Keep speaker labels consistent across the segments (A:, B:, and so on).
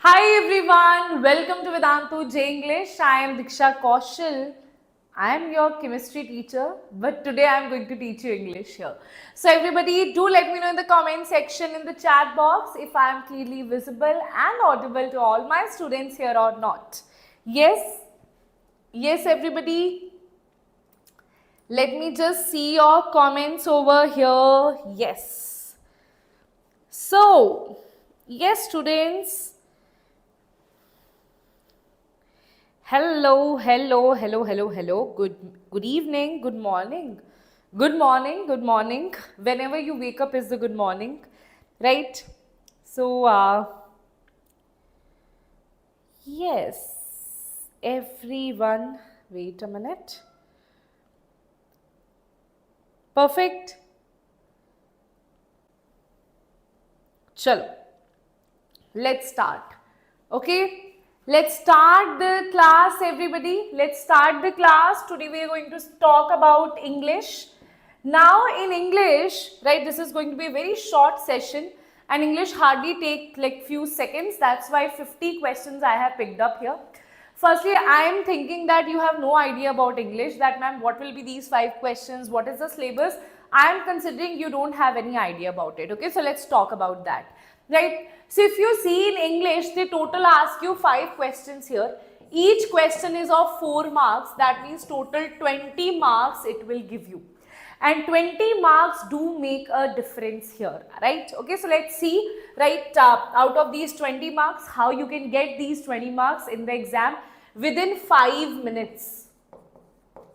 A: Hi everyone, welcome to Vedantu J English. I am Diksha Kaushal. I am your chemistry teacher, but today I am going to teach you English here. So everybody, do let me know in the comment section in the chat box if I am clearly visible and audible to all my students here or not. Yes? Yes everybody? Let me just see your comments over here. Yes. So, yes students. Hello. Good evening, good morning. Good morning. Whenever you wake up is the good morning, right? So, yes, everyone, wait a minute. Perfect. Chalo. Let's start. Okay. Let's start the class, everybody. Let's start the class. Today we are going to talk about English. Now in English, right, this is going to be a very short session and English hardly take like few seconds. That's why 50 questions I have picked up here. Firstly, I am thinking that you have no idea about English, that ma'am, what will be these 5 questions? What is the syllabus? I am considering you don't have any idea about it. Okay, so let's talk about that. Right. So if you see in English, they total ask you 5 questions here. Each question is of 4 marks. That means total 20 marks it will give you. And 20 marks do make a difference here, right? Okay, so let's see, right, out of these 20 marks, how you can get these 20 marks in the exam within 5 minutes.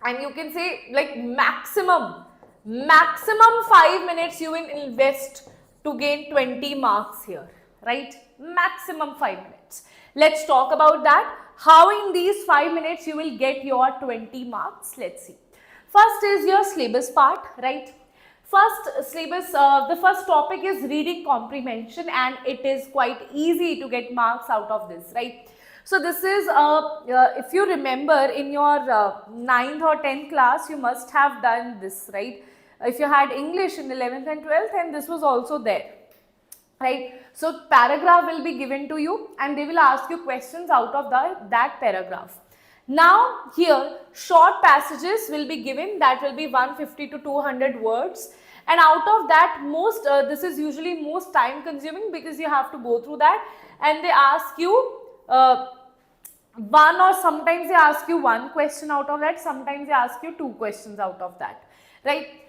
A: And you can say like maximum 5 minutes you will invest to gain 20 marks here, right? Maximum 5 minutes. Let's talk about that. How in these 5 minutes you will get your 20 marks? Let's see. First is your syllabus part, right? First syllabus, the first topic is reading comprehension and it is quite easy to get marks out of this, right? So this is, if you remember in your 9th or 10th class, you must have done this, right? If you had English in 11th and 12th, and this was also there, right? So paragraph will be given to you and they will ask you questions out of that paragraph. Now here short passages will be given, that will be 150 to 200 words, and out of that most this is usually most time consuming because you have to go through that, and they ask you one or sometimes they ask you one question out of that, sometimes they ask you 2 questions out of that, right?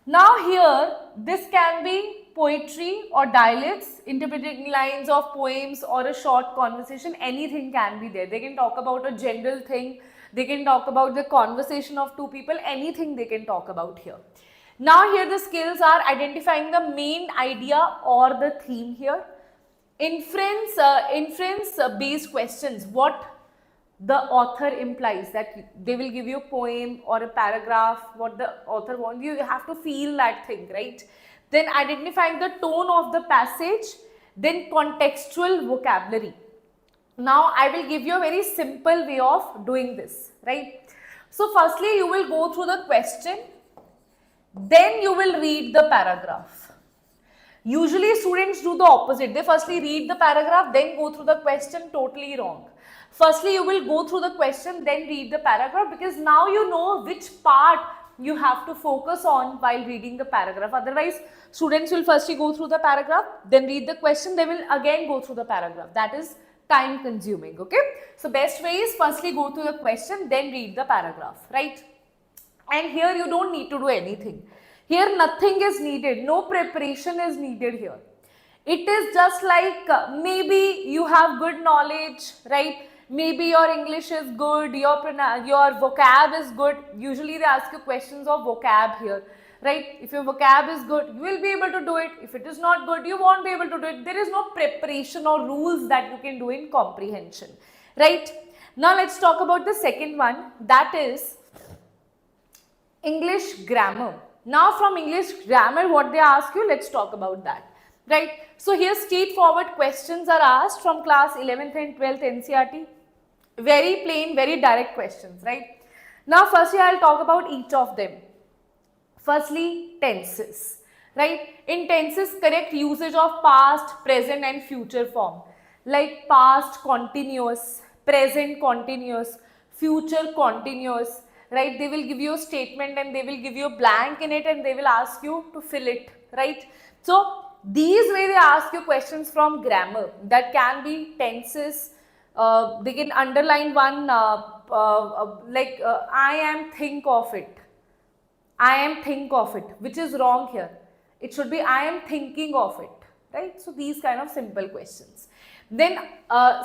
A: Now here, this can be poetry or dialects, interpreting lines of poems or a short conversation, anything can be there. They can talk about a general thing, they can talk about the conversation of 2 people, anything they can talk about here. Now here the skills are identifying the main idea or the theme here. Inference based questions, what the author implies, that they will give you a poem or a paragraph, what the author wants, you have to feel that thing, right? Then identifying the tone of the passage, then contextual vocabulary. Now I will give you a very simple way of doing this, right? So firstly you will go through the question, then you will read the paragraph. Usually students do the opposite, they firstly read the paragraph, then go through the question. Totally wrong. Firstly, you will go through the question, then read the paragraph, because now you know which part you have to focus on while reading the paragraph. Otherwise, students will firstly go through the paragraph, then read the question, they will again go through the paragraph. That is time consuming, okay? So, best way is firstly go through the question, then read the paragraph, right? And here you don't need to do anything. Here nothing is needed, no preparation is needed here. It is just like maybe you have good knowledge, right? Maybe your English is good, your vocab is good. Usually they ask you questions of vocab here, right? If your vocab is good, you will be able to do it. If it is not good, you won't be able to do it. There is no preparation or rules that you can do in comprehension, right? Now let's talk about the second one, that is English grammar. Now from English grammar, what they ask you, let's talk about that. Right. So here straightforward questions are asked from class 11th and 12th NCERT. Very plain, very direct questions, right? Now firstly I'll talk about each of them. Firstly, tenses, right? In tenses, correct usage of past, present and future form. like past continuous, present continuous, future continuous, right? They will give you a statement and they will give you a blank in it and they will ask you to fill it, right? So these way they ask you questions from grammar that can be tenses. They can underline one I am think of it. I am think of it, which is wrong here. It should be I am thinking of it, right? So these kind of simple questions. Then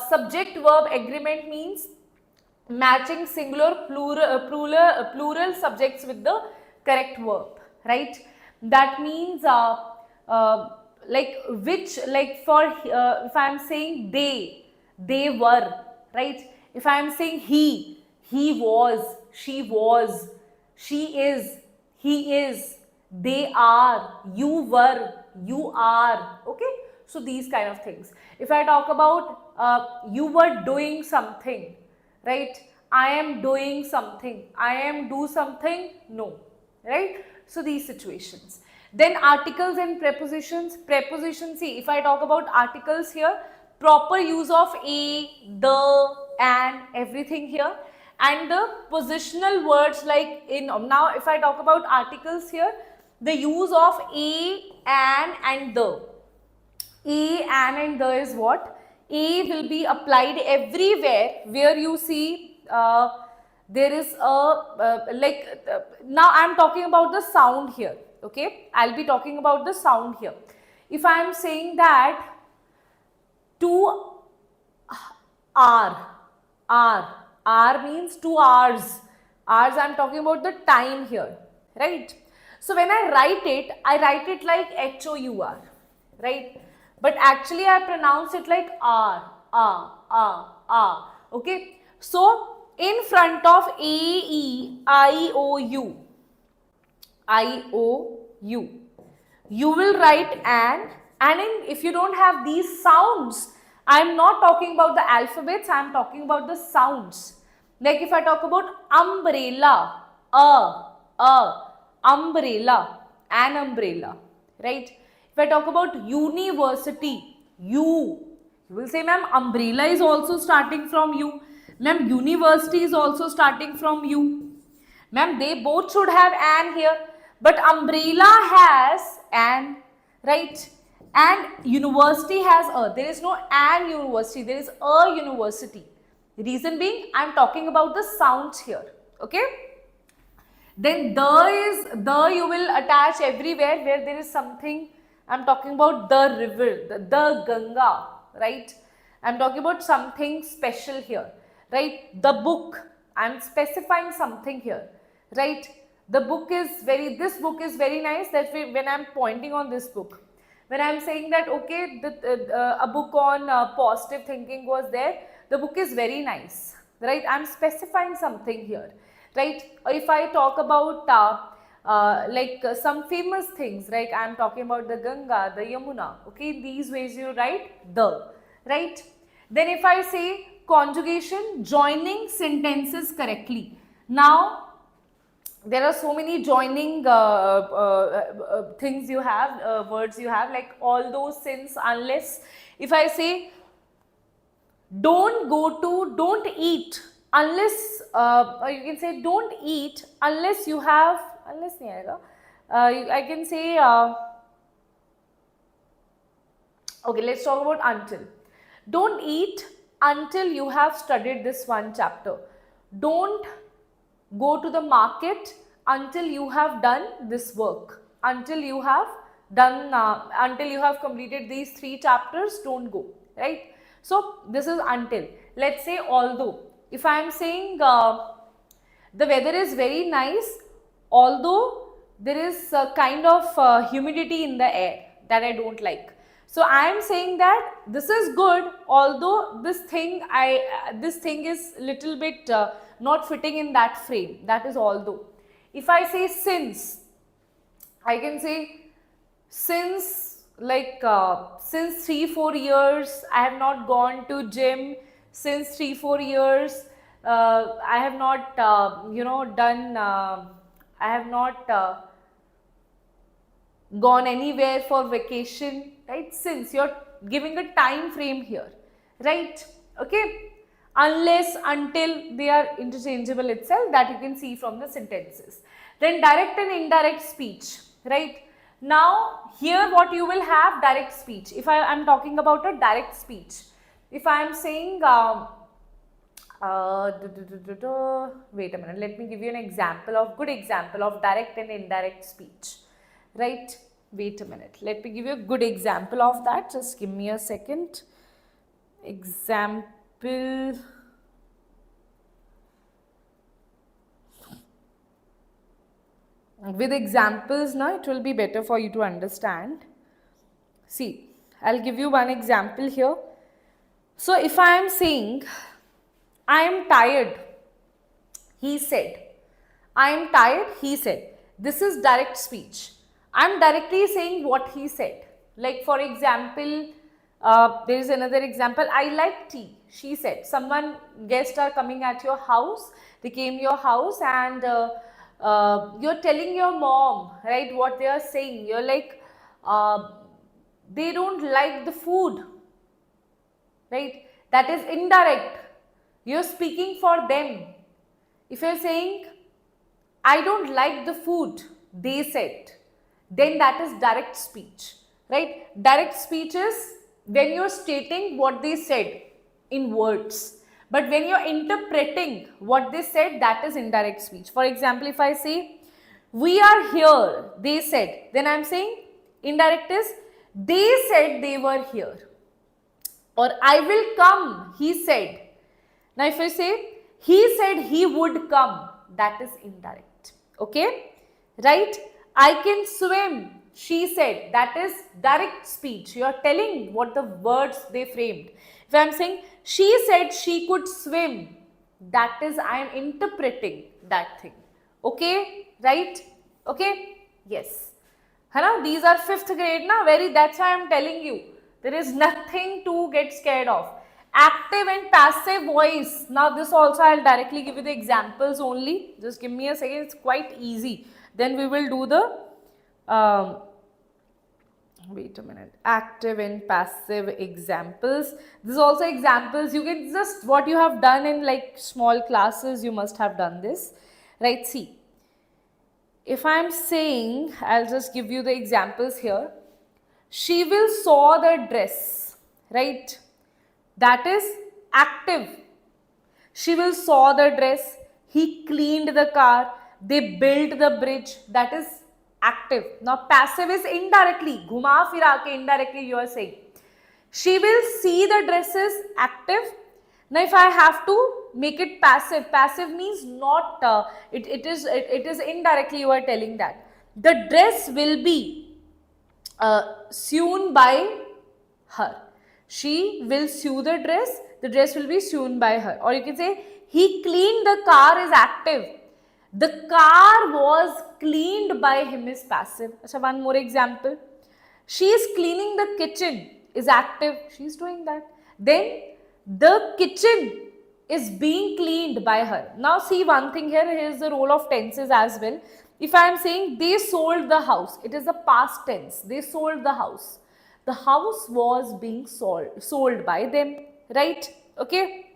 A: subject verb agreement means matching singular plural subjects with the correct verb, right? That means like which, like for if I am saying they were, right? If I am saying he was, she was, she is, he is, they are, you were, you are, okay? So these kind of things. If I talk about you were doing something, right? I am doing something, I am do something, no, right? So these situations. Then articles and prepositions. Preposition, see, if I talk about articles here, proper use of a, the, and everything here, and the positional words like in. Now if I talk about articles here, the use of a, and the. A, and the is what? A will be applied everywhere where you see there is a now I am talking about the sound here, okay? I will be talking about the sound here. If I am saying that to hour means 2 hours. Hours, I am talking about the time here, right? So when I write it like HOUR, right? But actually I pronounce it like R, okay? So in front of A, E, I, O, U, you will write and if you don't have these sounds, I am not talking about the alphabets, I am talking about the sounds. Like if I talk about umbrella, umbrella, an umbrella, right? If I talk about university, you will say, ma'am, umbrella is also starting from you. Ma'am, university is also starting from you. Ma'am, they both should have an here, but umbrella has an, right? And university has a. There is no an university, there is a university. The reason being, I am talking about the sounds here, okay? Then the you will attach everywhere where there is something. I am talking about the river, the Ganga, right? I am talking about something special here, right? The book, I am specifying something here, right? The book is this book is very nice. That's when I am pointing on this book. When I am saying that, okay, a book on positive thinking was there, the book is very nice, right? I am specifying something here, right? Or if I talk about some famous things, right? I am talking about the Ganga, the Yamuna, okay? These ways you write the, right? Then if I say conjugation, joining sentences correctly. Now, there are so many joining things you have, words you have, like although, since, unless. If I say don't go to, don't eat unless, or you can say don't eat unless you have, unless nahi aayega. I can say, okay, let's talk about until. Don't eat until you have studied this one chapter. Don't go to the market until you have done this work. Until you have done, until you have completed these 3 chapters, don't go, right? So this is until. Let's say although. If I am saying the weather is very nice, although there is a kind of humidity in the air that I don't like. So I am saying that this is good, although this thing is little bit not fitting in that frame. That is although. If I say since, I can say since, like since 3-4 years I have not gone to gym. Since 3-4 years I have not done. I have not gone anywhere for vacation, right? Since, you're giving a time frame here, right? Okay, unless, until, they are interchangeable itself, that you can see from the sentences. Then direct and indirect speech, right? Now here what you will have, direct speech. If I am talking about a direct speech, if I am saying wait a minute, let me give you an example of, good example of direct and indirect speech, right? Wait a minute, let me give you a good example of that, just give me a second. Example, with examples now it will be better for you to understand. See, I'll give you one example here. So if I am saying, I am tired, he said. I am tired, he said. This is direct speech. I am directly saying what he said. Like for example, there is another example. I like tea, she said. Someone, guests are coming at your house. They came your house and you're telling your mom, right, what they are saying. You're like, they don't like the food, right? That is indirect. You're speaking for them. If you're saying, I don't like the food, they said, then that is direct speech, right? Direct speech is when you're stating what they said in words. But when you're interpreting what they said, that is indirect speech. For example, if I say, we are here, they said, then I'm saying indirect is, they said they were here. Or I will come, he said. Now if I say, he said he would come, that is indirect. Okay, right? I can swim, she said, that is direct speech. You are telling what the words they framed. If I am saying, she said she could swim, that is, I am interpreting that thing. Okay, right? Okay, yes. Hana? These are 5th grade, na? That's why I am telling you. There is nothing to get scared of. Active and passive voice. Now this also I will directly give you the examples only. Just give me a second. It's quite easy. Then we will do the, wait a minute, active and passive examples. This is also examples. You can just, what you have done in like small classes, you must have done this. Right, see. If I am saying, I'll just give you the examples here. She will sew the dress, right? That is active. She will sew the dress. He cleaned the car. They built the bridge. That is active. Now passive is indirectly. Ghuma fira ke indirectly you are saying. She will see the dresses, active. Now if I have to make it passive, passive means not, it is indirectly you are telling that. The dress will be sewn by her. She will sew the dress will be sewn by her. Or you can say, he cleaned the car is active. The car was cleaned by him is passive. Achha, one more example. She is cleaning the kitchen is active. She is doing that. Then the kitchen is being cleaned by her. Now see one thing here. Here is the role of tenses as well. If I am saying they sold the house, it is the past tense. They sold the house. The house was being sold by them, right? Okay.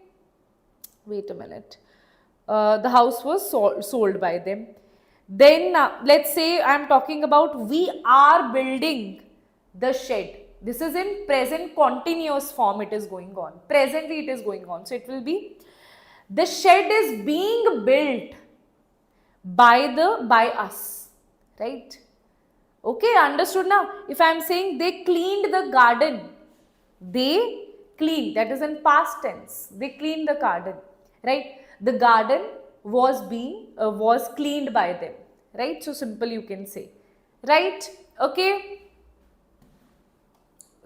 A: Wait a minute. The house was sold by them. Then let's say I am talking about we are building the shed. This is in present continuous form it is going on. Presently it is going on. So it will be the shed is being built by us, right? Okay, understood now? If I am saying they cleaned the garden, they cleaned, that is in past tense, they cleaned the garden, right? The garden was cleaned by them, right? So simple you can say, right? Okay.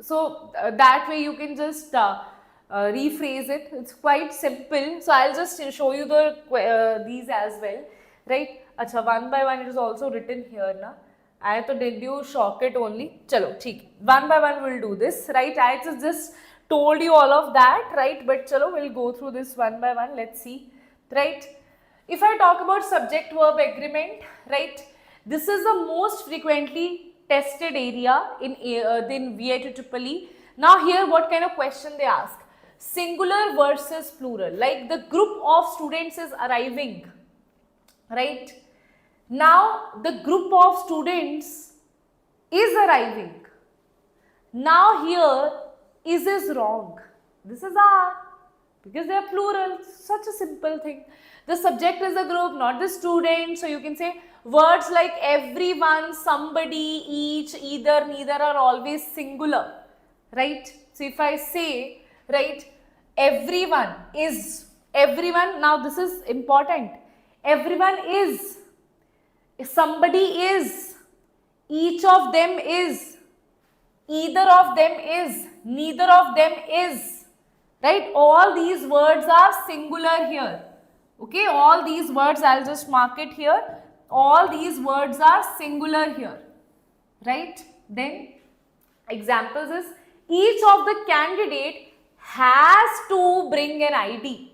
A: So that way you can just rephrase it. It's quite simple. So I'll just show you the these as well, right? Acha, one by one it is also written here na. Did you shock it only? Chalo, theek. One by one we'll do this, right? I just told you all of that, right? But chalo, we'll go through this one by one. Let's see, right? If I talk about subject verb agreement, right? This is the most frequently tested area in VITEEE. Now here what kind of question they ask? singular versus plural, like the group of students is arriving, right? Now the group of students is arriving. Now here is wrong. This is are, because they are plural. Such a simple thing. The subject is a group, not the student. So you can say words like everyone, somebody, each, either, neither are always singular, right? So if I say, right, everyone is, everyone, now this is important. Everyone is, somebody is, each of them is, either of them is, neither of them is, right? All these words are singular here. Okay, all these words, I'll just mark it here. All these words are singular here, right? Then examples is, each of the candidate has to bring an ID.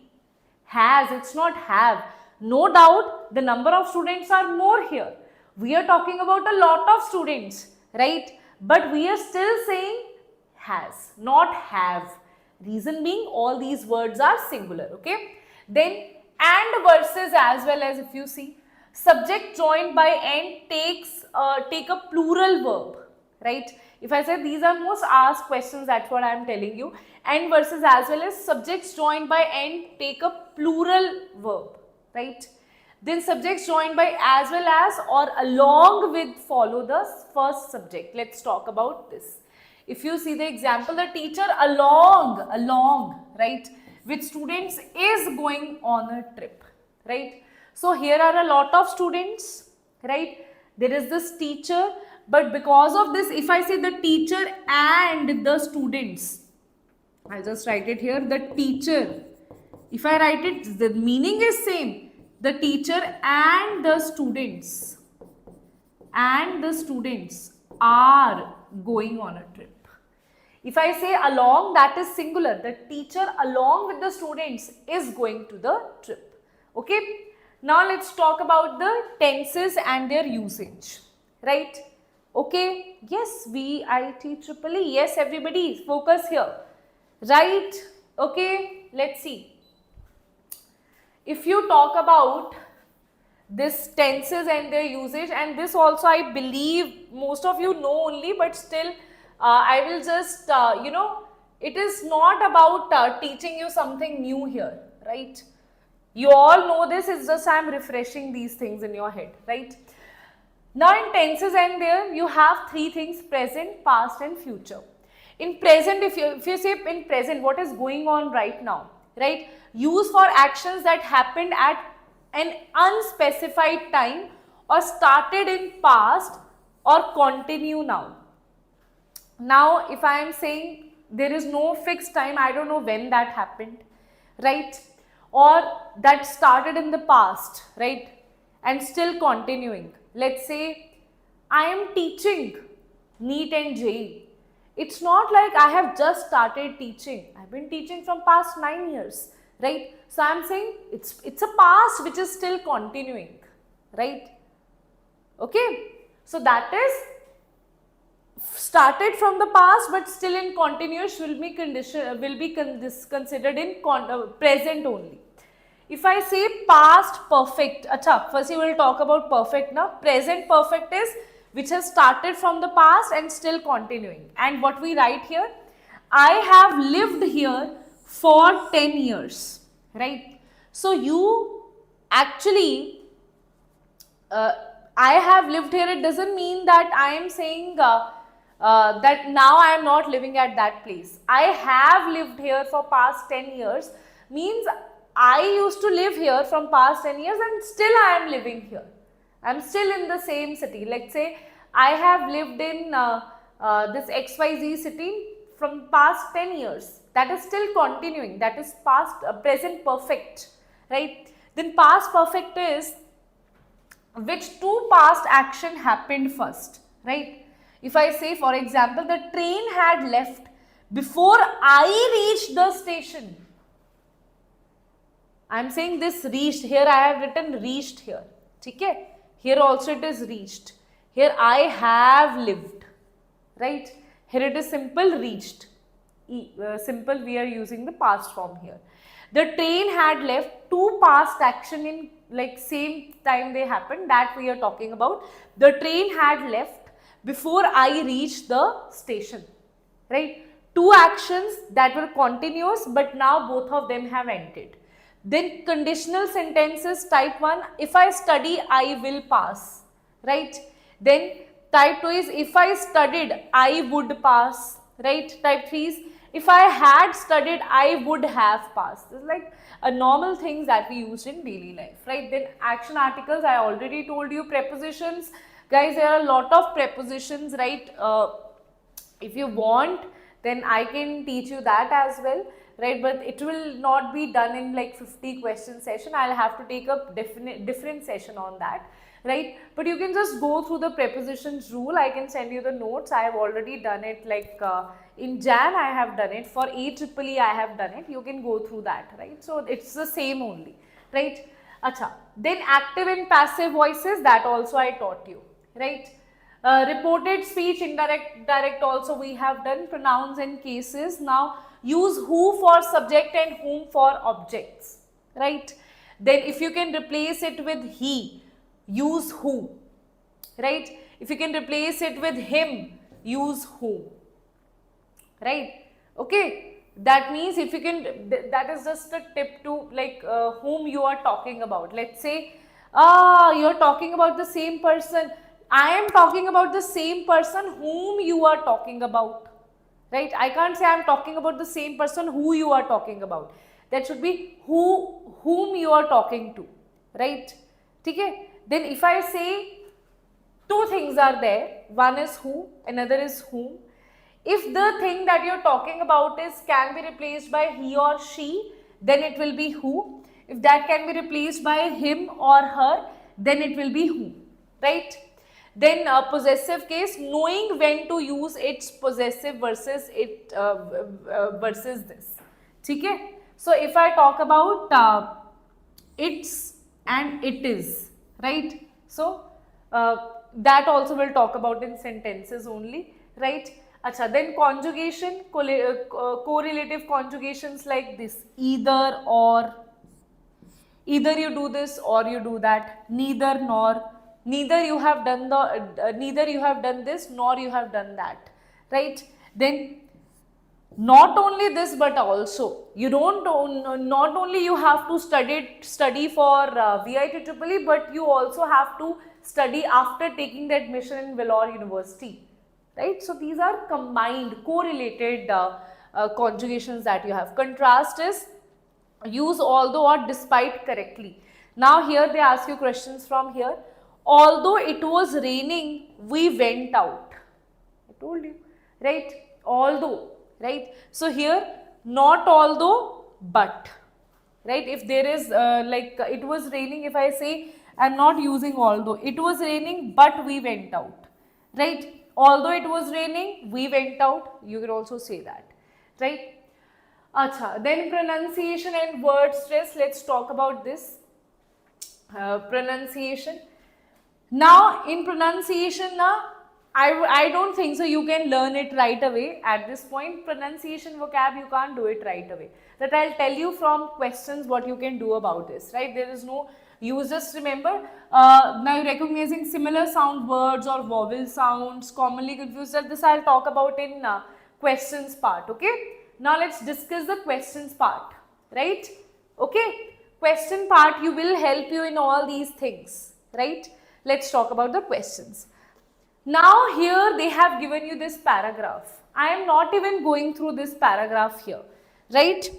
A: Has, it's not have. No doubt the number of students are more here. We are talking about a lot of students, right? But we are still saying has, not have. Reason being, all these words are singular, okay? Then and versus as well, as if you see, subject joined by and take a plural verb, right? If I say these are most asked questions, that's what I am telling you. And versus as well as subjects joined by and take a plural verb, right? Then subjects joined by as well as or along with follow the first subject. Let's talk about this. If you see the example, the teacher along, right, with students is going on a trip, right? So here are a lot of students, right? There is this teacher, but because of this, if I say the teacher and the students, I'll just write it here, the teacher. If I write it, the meaning is same. The teacher and the students are going on a trip. If I say along, that is singular. The teacher along with the students is going to the trip. Okay. Now let's talk about the tenses and their usage. Right. Okay. Yes, VITEEE. Yes, everybody focus here. Right. Okay. Let's see. If you talk about this tenses and their usage, and this also I believe most of you know only, but still I will just, it is not about teaching you something new here, right? You all know this, it's just I am refreshing these things in your head, right? Now in tenses and there you have three things: present, past and future. In present, if you say in present, what is going on right now, right? Use for actions that happened at an unspecified time or started in past or continue now. Now, if I am saying there is no fixed time, I don't know when that happened, right? Or that started in the past, right? And still continuing. Let's say I am teaching NEET and JEE. It's not like I have just started teaching. I've been teaching from past 9 years, right? So I'm saying it's a past which is still continuing, right? Okay. So that is started from the past but still in continuous will be considered in present only. If I say past perfect, first you will talk about perfect now. Present perfect is which has started from the past and still continuing. And what we write here, I have lived here for 10 years, right? So you actually, I have lived here, it doesn't mean that I am saying that now I am not living at that place. I have lived here for past 10 years means I used to live here from past 10 years and still I am living here. I am still in the same city. Let's say I have lived in this XYZ city from past 10 years. That is still continuing. That is past, present perfect, right? Then past perfect is which two past action happened first, right? If I say, for example, the train had left before I reached the station. I am saying this reached. Here I have written reached here. Okay? Here also it is reached. Here I have lived. Right? Here it is simple reached. simple, we are using the past form here. The train had left, two past action in like same time they happened, that we are talking about. The train had left before I reached the station, right? Two actions that were continuous, but now both of them have ended. Then conditional sentences, type 1, if I study, I will pass, right? Then type 2 is, if I studied, I would pass, right? Type 3 is, if I had studied, I would have passed. This is like a normal things that we use in daily life, right? Then action articles, I already told you. Prepositions, guys, there are a lot of prepositions, right? If you want, then I can teach you that as well, right? But it will not be done in like 50 question session. I'll have to take a different session on that, right? But you can just go through the prepositions rule. I can send you the notes. I have already done it, like in Jan I have done it, for EEE I have done it. You can go through that, right? So it's the same only, right? Acha. Then active and passive voices, that also I taught you, right? Reported speech, indirect, direct also we have done. Pronouns and cases. Now use who for subject and whom for objects, right? Then if you can replace it with he, use who, right? If you can replace it with him, use who, right? Okay, that means if you can, that is just a tip to like whom you are talking about. Let's say you're talking about the same person. I am talking about the same person whom you are talking about, right? I can't say I am talking about the same person who you are talking about. That should be whom you are talking to, right? Okay? Then if I say two things are there, one is who, another is whom. If the thing that you're talking about is can be replaced by he or she, then it will be who. If that can be replaced by him or her, then it will be who, right? Then possessive case, knowing when to use its possessive versus it versus this. Okay? So if I talk about its and it is, right? So that also we'll talk about in sentences only, right? Acha, then conjugation, correlative conjugations like this, either or, either you do this or you do that, neither nor, neither you have done the neither you have done this nor you have done that, right? Then not only this but also, you don't not only you have to study for VITEEE, but you also have to study after taking the admission in Vellore University, right? So these are combined, correlated conjugations that you have. Contrast is use although or despite correctly. Now here they ask you questions from here. Although it was raining, we went out. I told you, right? Although, right? So here, not although, but, right? If there is like it was raining, if I say I am not using although, it was raining but we went out, right? Although it was raining, we went out, you can also say that, right? Acha, then pronunciation and word stress, let's talk about this. Pronunciation. Now in pronunciation, I don't think so you can learn it right away at this point. Pronunciation vocab, you can't do it right away. That I'll tell you from questions what you can do about this, right? There is no, you just remember, now recognizing similar sound words or vowel sounds, commonly confused. This I'll talk about in questions part, okay? Now let's discuss the questions part, right? Okay, question part you will help you in all these things, right? Let's talk about the questions. Now here they have given you this paragraph. I am not even going through this paragraph here, right?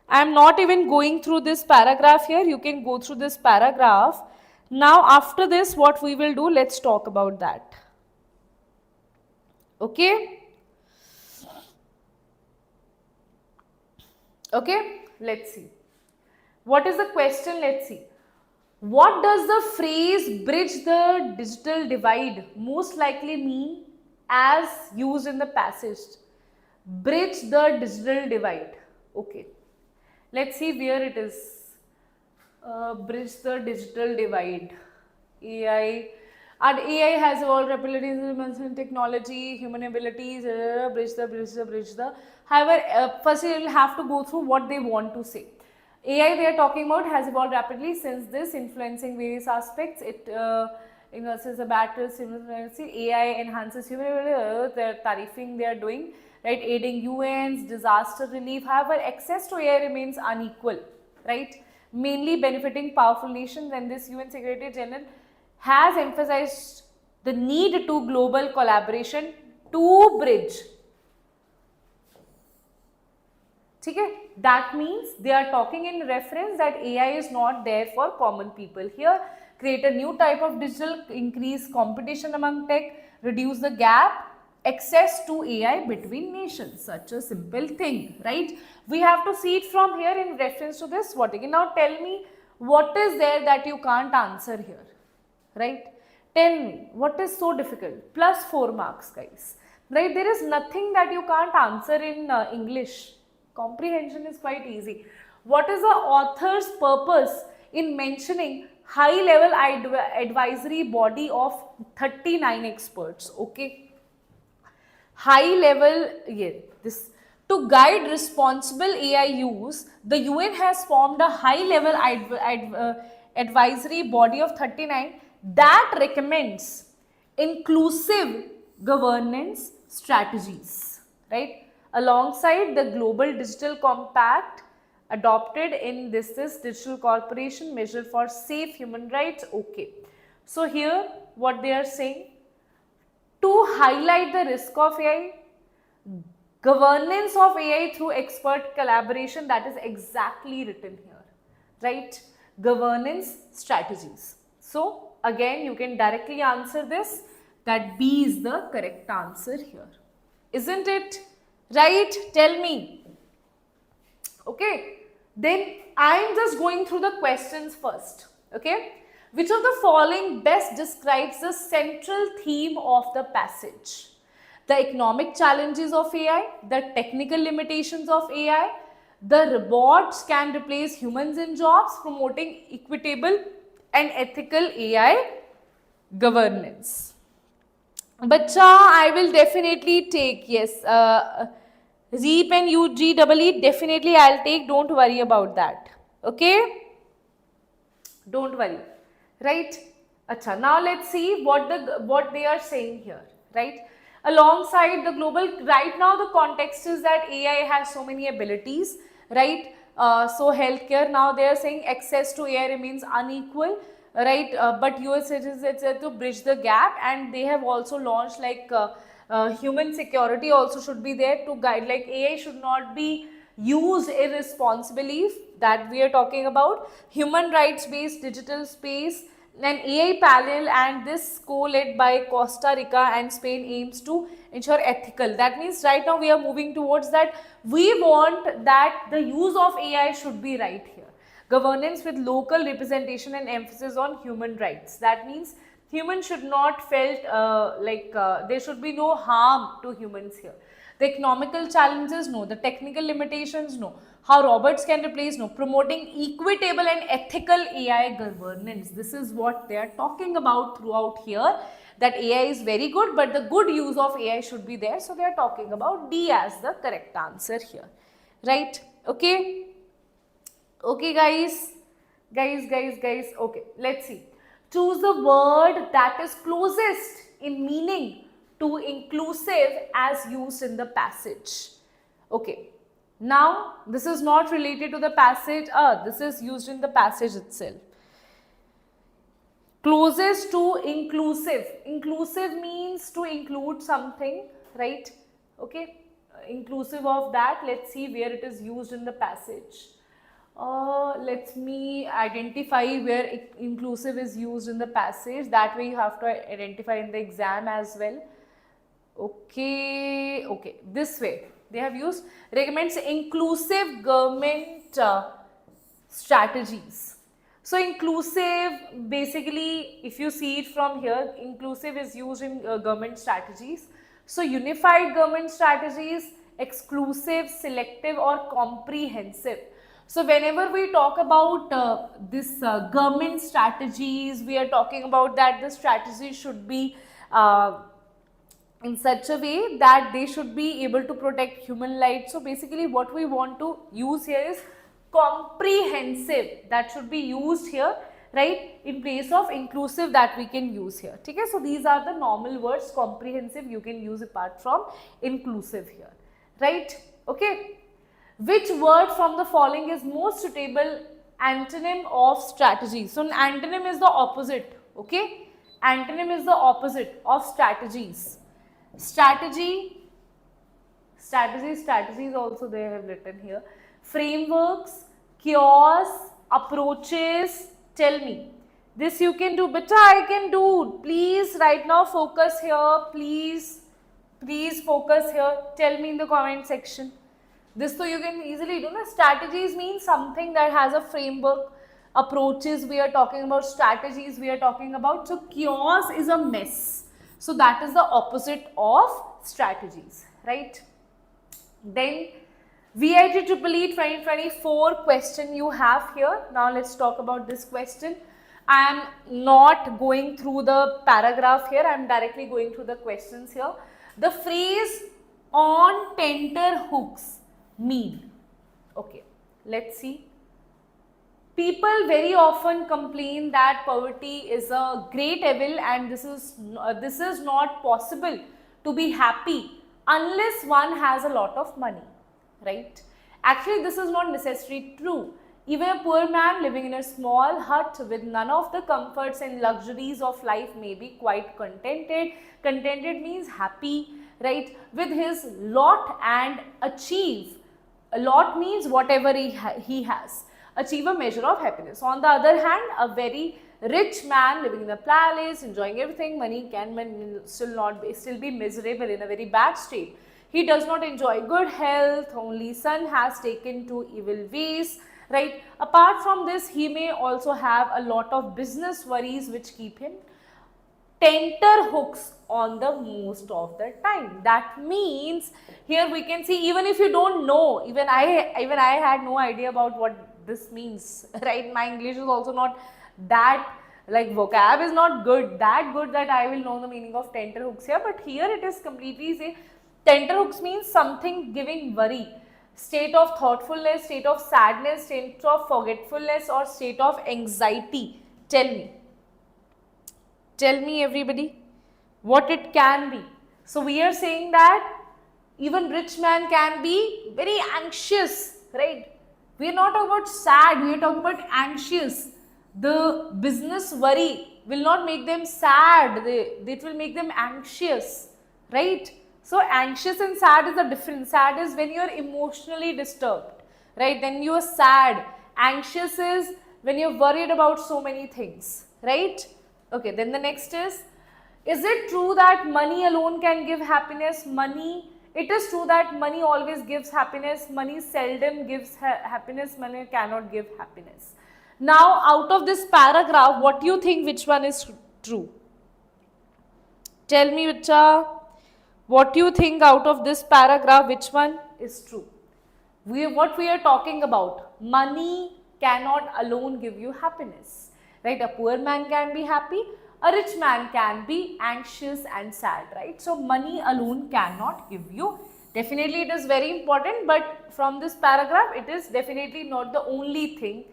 A: I am not even going through this paragraph here. You can go through this paragraph. Now after this, what we will do, let's talk about that. Okay? Okay, let's see. What is the question? Let's see. What does the phrase bridge the digital divide most likely mean as used in the passage? Bridge the digital divide. Okay. Let's see where it is. Bridge the digital divide. AI. And AI has evolved rapidly in technology, human abilities, bridge the. However, first you will have to go through what they want to say. AI they are talking about has evolved rapidly since this, influencing various aspects. It enhances the battle simultaneously. AI enhances human ability, the tarifing they are doing, right? Aiding UNs, disaster relief. However, access to AI remains unequal, right? Mainly benefiting powerful nations, and this UN Secretary General has emphasized the need to global collaboration to bridge. Okay? That means they are talking in reference that AI is not there for common people. Here, create a new type of digital, increase competition among tech, reduce the gap, access to AI between nations. Such a simple thing, right? We have to see it from here in reference to this. What again? Now tell me what is there that you can't answer here, right? Tell me what is so difficult. Plus 4 marks, guys, right? There is nothing that you can't answer in English. Comprehension is quite easy. What is the author's purpose in mentioning high level advisory body of 39 experts? Okay, high level, yeah, this to guide responsible AI use, the UN has formed a high level advisory body of 39 that recommends inclusive governance strategies, right? Alongside the Global Digital Compact adopted in this digital corporation measure for safe human rights. Okay, so here what they are saying, to highlight the risk of AI, governance of AI through expert collaboration, that is exactly written here, right? Governance strategies. So again you can directly answer this, that B is the correct answer here, isn't it? Right? Tell me. Okay, then I am just going through the questions first. Okay, which of the following best describes the central theme of the passage? The economic challenges of AI, the technical limitations of AI, the robots can replace humans in jobs, promoting equitable and ethical AI governance. Bacha, I will definitely take, yes. ZEEP and UGEE, definitely I'll take, don't worry about that. Okay? Don't worry. Right? Acha, now let's see what they are saying here. Right? Alongside the global, right now the context is that AI has so many abilities. Right? So healthcare, now they are saying access to AI remains unequal, right? But US is to bridge the gap, and they have also launched like human security also should be there to guide, like AI should not be used irresponsibly, that we are talking about. Human rights based digital space, an AI panel, and this co-led by Costa Rica and Spain aims to ensure ethical. That means right now we are moving towards that. We want that the use of AI should be right here. Governance with local representation and emphasis on human rights. That means humans should not felt there should be no harm to humans here. The economical challenges, no. The technical limitations, no. How robots can replace, no. Promoting equitable and ethical AI governance. This is what they are talking about throughout here, that AI is very good, but the good use of AI should be there. So they are talking about D as the correct answer here, right? Okay. Okay, guys. Okay, let's see. Choose the word that is closest in meaning to inclusive as used in the passage. Okay, now this is not related to the passage, this is used in the passage itself. Closest to inclusive. Inclusive means to include something, right? Okay, inclusive of that. Let's see where it is used in the passage. Let me identify where inclusive is used in the passage. That way you have to identify in the exam as well. Okay, this way they have used, recommends inclusive government strategies. So inclusive, basically if you see it from here, inclusive is used in government strategies. So unified government strategies, exclusive, selective or comprehensive. So whenever we talk about this government strategies, we are talking about that the strategy should be in such a way that they should be able to protect human life. So basically what we want to use here is comprehensive, that should be used here, right, in place of inclusive that we can use here. Okay, so these are the normal words. Comprehensive you can use apart from inclusive here, right? Okay, which word from the following is most suitable antonym of strategy? So an antonym is the opposite, okay? Antonym is the opposite of strategies. Strategies also they have written here. Frameworks, cures, approaches, tell me. This you can do, beta, I can do. Please right now focus here, please focus here. Tell me in the comment section. This so you can easily do. Strategies means something that has a framework. Approaches we are talking about, strategies we are talking about. So chaos is a mess. So that is the opposite of strategies, right? Then VITEEE 2024 question you have here. Now let's talk about this question. I am not going through the paragraph here. I am directly going through the questions here. The phrase on tenter hooks mean. Okay, let's see. People very often complain that poverty is a great evil and this is not possible to be happy unless one has a lot of money, right? Actually, this is not necessarily true. Even a poor man living in a small hut with none of the comforts and luxuries of life may be quite contented. Contented means happy, right, with his lot and achieve. A lot means whatever he has. Achieve a measure of happiness. On the other hand, a very rich man living in a palace, enjoying everything, money can still be miserable in a very bad state. He does not enjoy good health, only son has taken to evil ways, right? Apart from this, he may also have a lot of business worries which keep him tenter hooks on the most of the time. That means here we can see, even if you don't know, even I had no idea about what this means, right? My English is also not that, like vocab is not that good that I will know the meaning of tenter hooks here, but here it is completely say tenter hooks means something giving worry, state of thoughtfulness, state of sadness, state of forgetfulness or state of anxiety. Tell me everybody what it can be. So we are saying that even rich man can be very anxious, right? We are not talking about sad, we are talking about anxious. The business worry will not make them sad, it will make them anxious, right? So anxious and sad is a difference. Sad is when you are emotionally disturbed, right? Then you are sad. Anxious is when you are worried about so many things, right? Okay, then the next is it true that money alone can give happiness? It is true that money always gives happiness. Money seldom gives happiness. Money cannot give happiness. Now, out of this paragraph, what do you think which one is true? Tell me, Vicha, what do you think out of this paragraph, which one is true? What we are talking about, money cannot alone give you happiness, right? A poor man can be happy, a rich man can be anxious and sad, right? So money alone cannot give you. Definitely it is very important, but from this paragraph, it is definitely not the only thing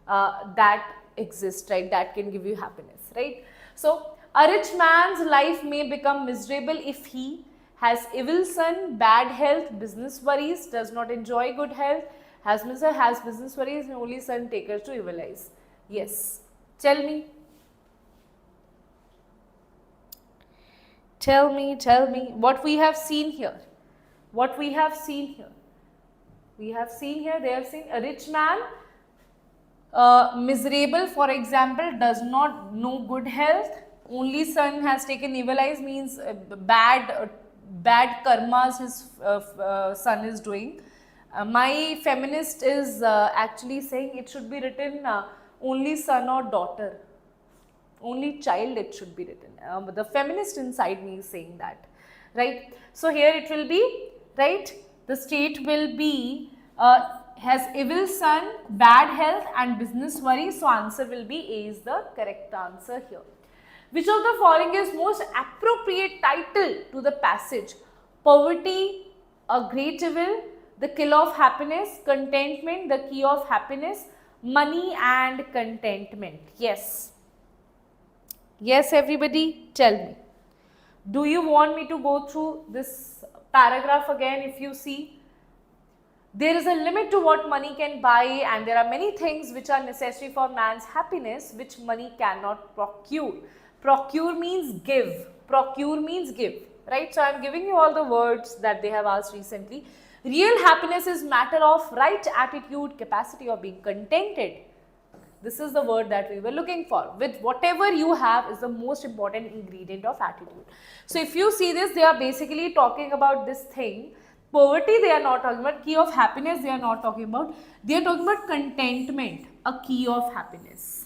A: that exists, right? That can give you happiness, right? So a rich man's life may become miserable if he has evil son, bad health, business worries, does not enjoy good health, has business worries, and only son takers to evil eyes. Yes. Tell me. Tell me what we have seen here. They have seen a rich man, miserable, for example, does not know good health, only son has taken evil eyes, means bad karmas his son is doing. My feminist is actually saying it should be written only son or daughter, only child it should be written. The feminist inside me is saying that, right? So here it will be, right, the state will be has evil son, bad health and business worry. So answer will be A is the correct answer here. Which of the following is most appropriate title to the passage? Poverty, a great evil, the kill of happiness, contentment, the key of happiness, money and contentment. Yes. Yes, everybody, tell me. Do you want me to go through this paragraph again? If you see, there is a limit to what money can buy, and there are many things which are necessary for man's happiness which money cannot procure. Procure means give. Procure means give, right? So I am giving you all the words that they have asked recently. Real happiness is matter of right attitude, capacity of being contented. This is the word that we were looking for. With whatever you have is the most important ingredient of attitude. So if you see this, they are basically talking about this thing. Poverty they are not talking about, key of happiness they are not talking about, they are talking about contentment, a key of happiness.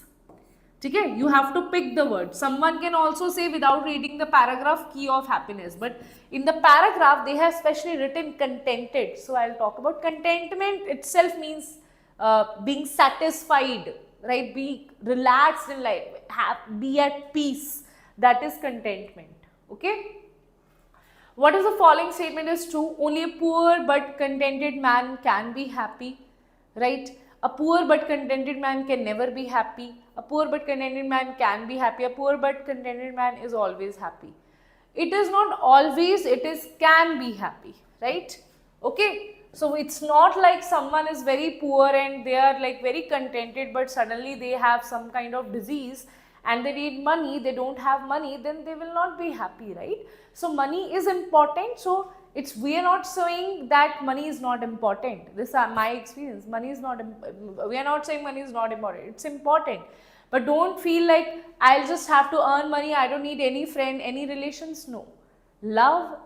A: Okay, you have to pick the word. Someone can also say without reading the paragraph key of happiness, but in the paragraph they have specially written contented. So I'll talk about contentment itself means being satisfied, right? Be relaxed in life, be at peace. That is contentment. Okay. What is the following statement is true? Only a poor but contented man can be happy, right? A poor but contented man can never be happy. A poor but contented man can be happy. A poor but contented man is always happy. It is not always, it is can be happy, right? Okay. So it's not like someone is very poor and they are like very contented, but suddenly they have some kind of disease and they need money, they don't have money, then they will not be happy, right? So money is important. So we are not saying that money is not important. This is my experience. Money is not, we are not saying money is not important. It's important. But don't feel like I'll just have to earn money. I don't need any friend, any relations. No. Love,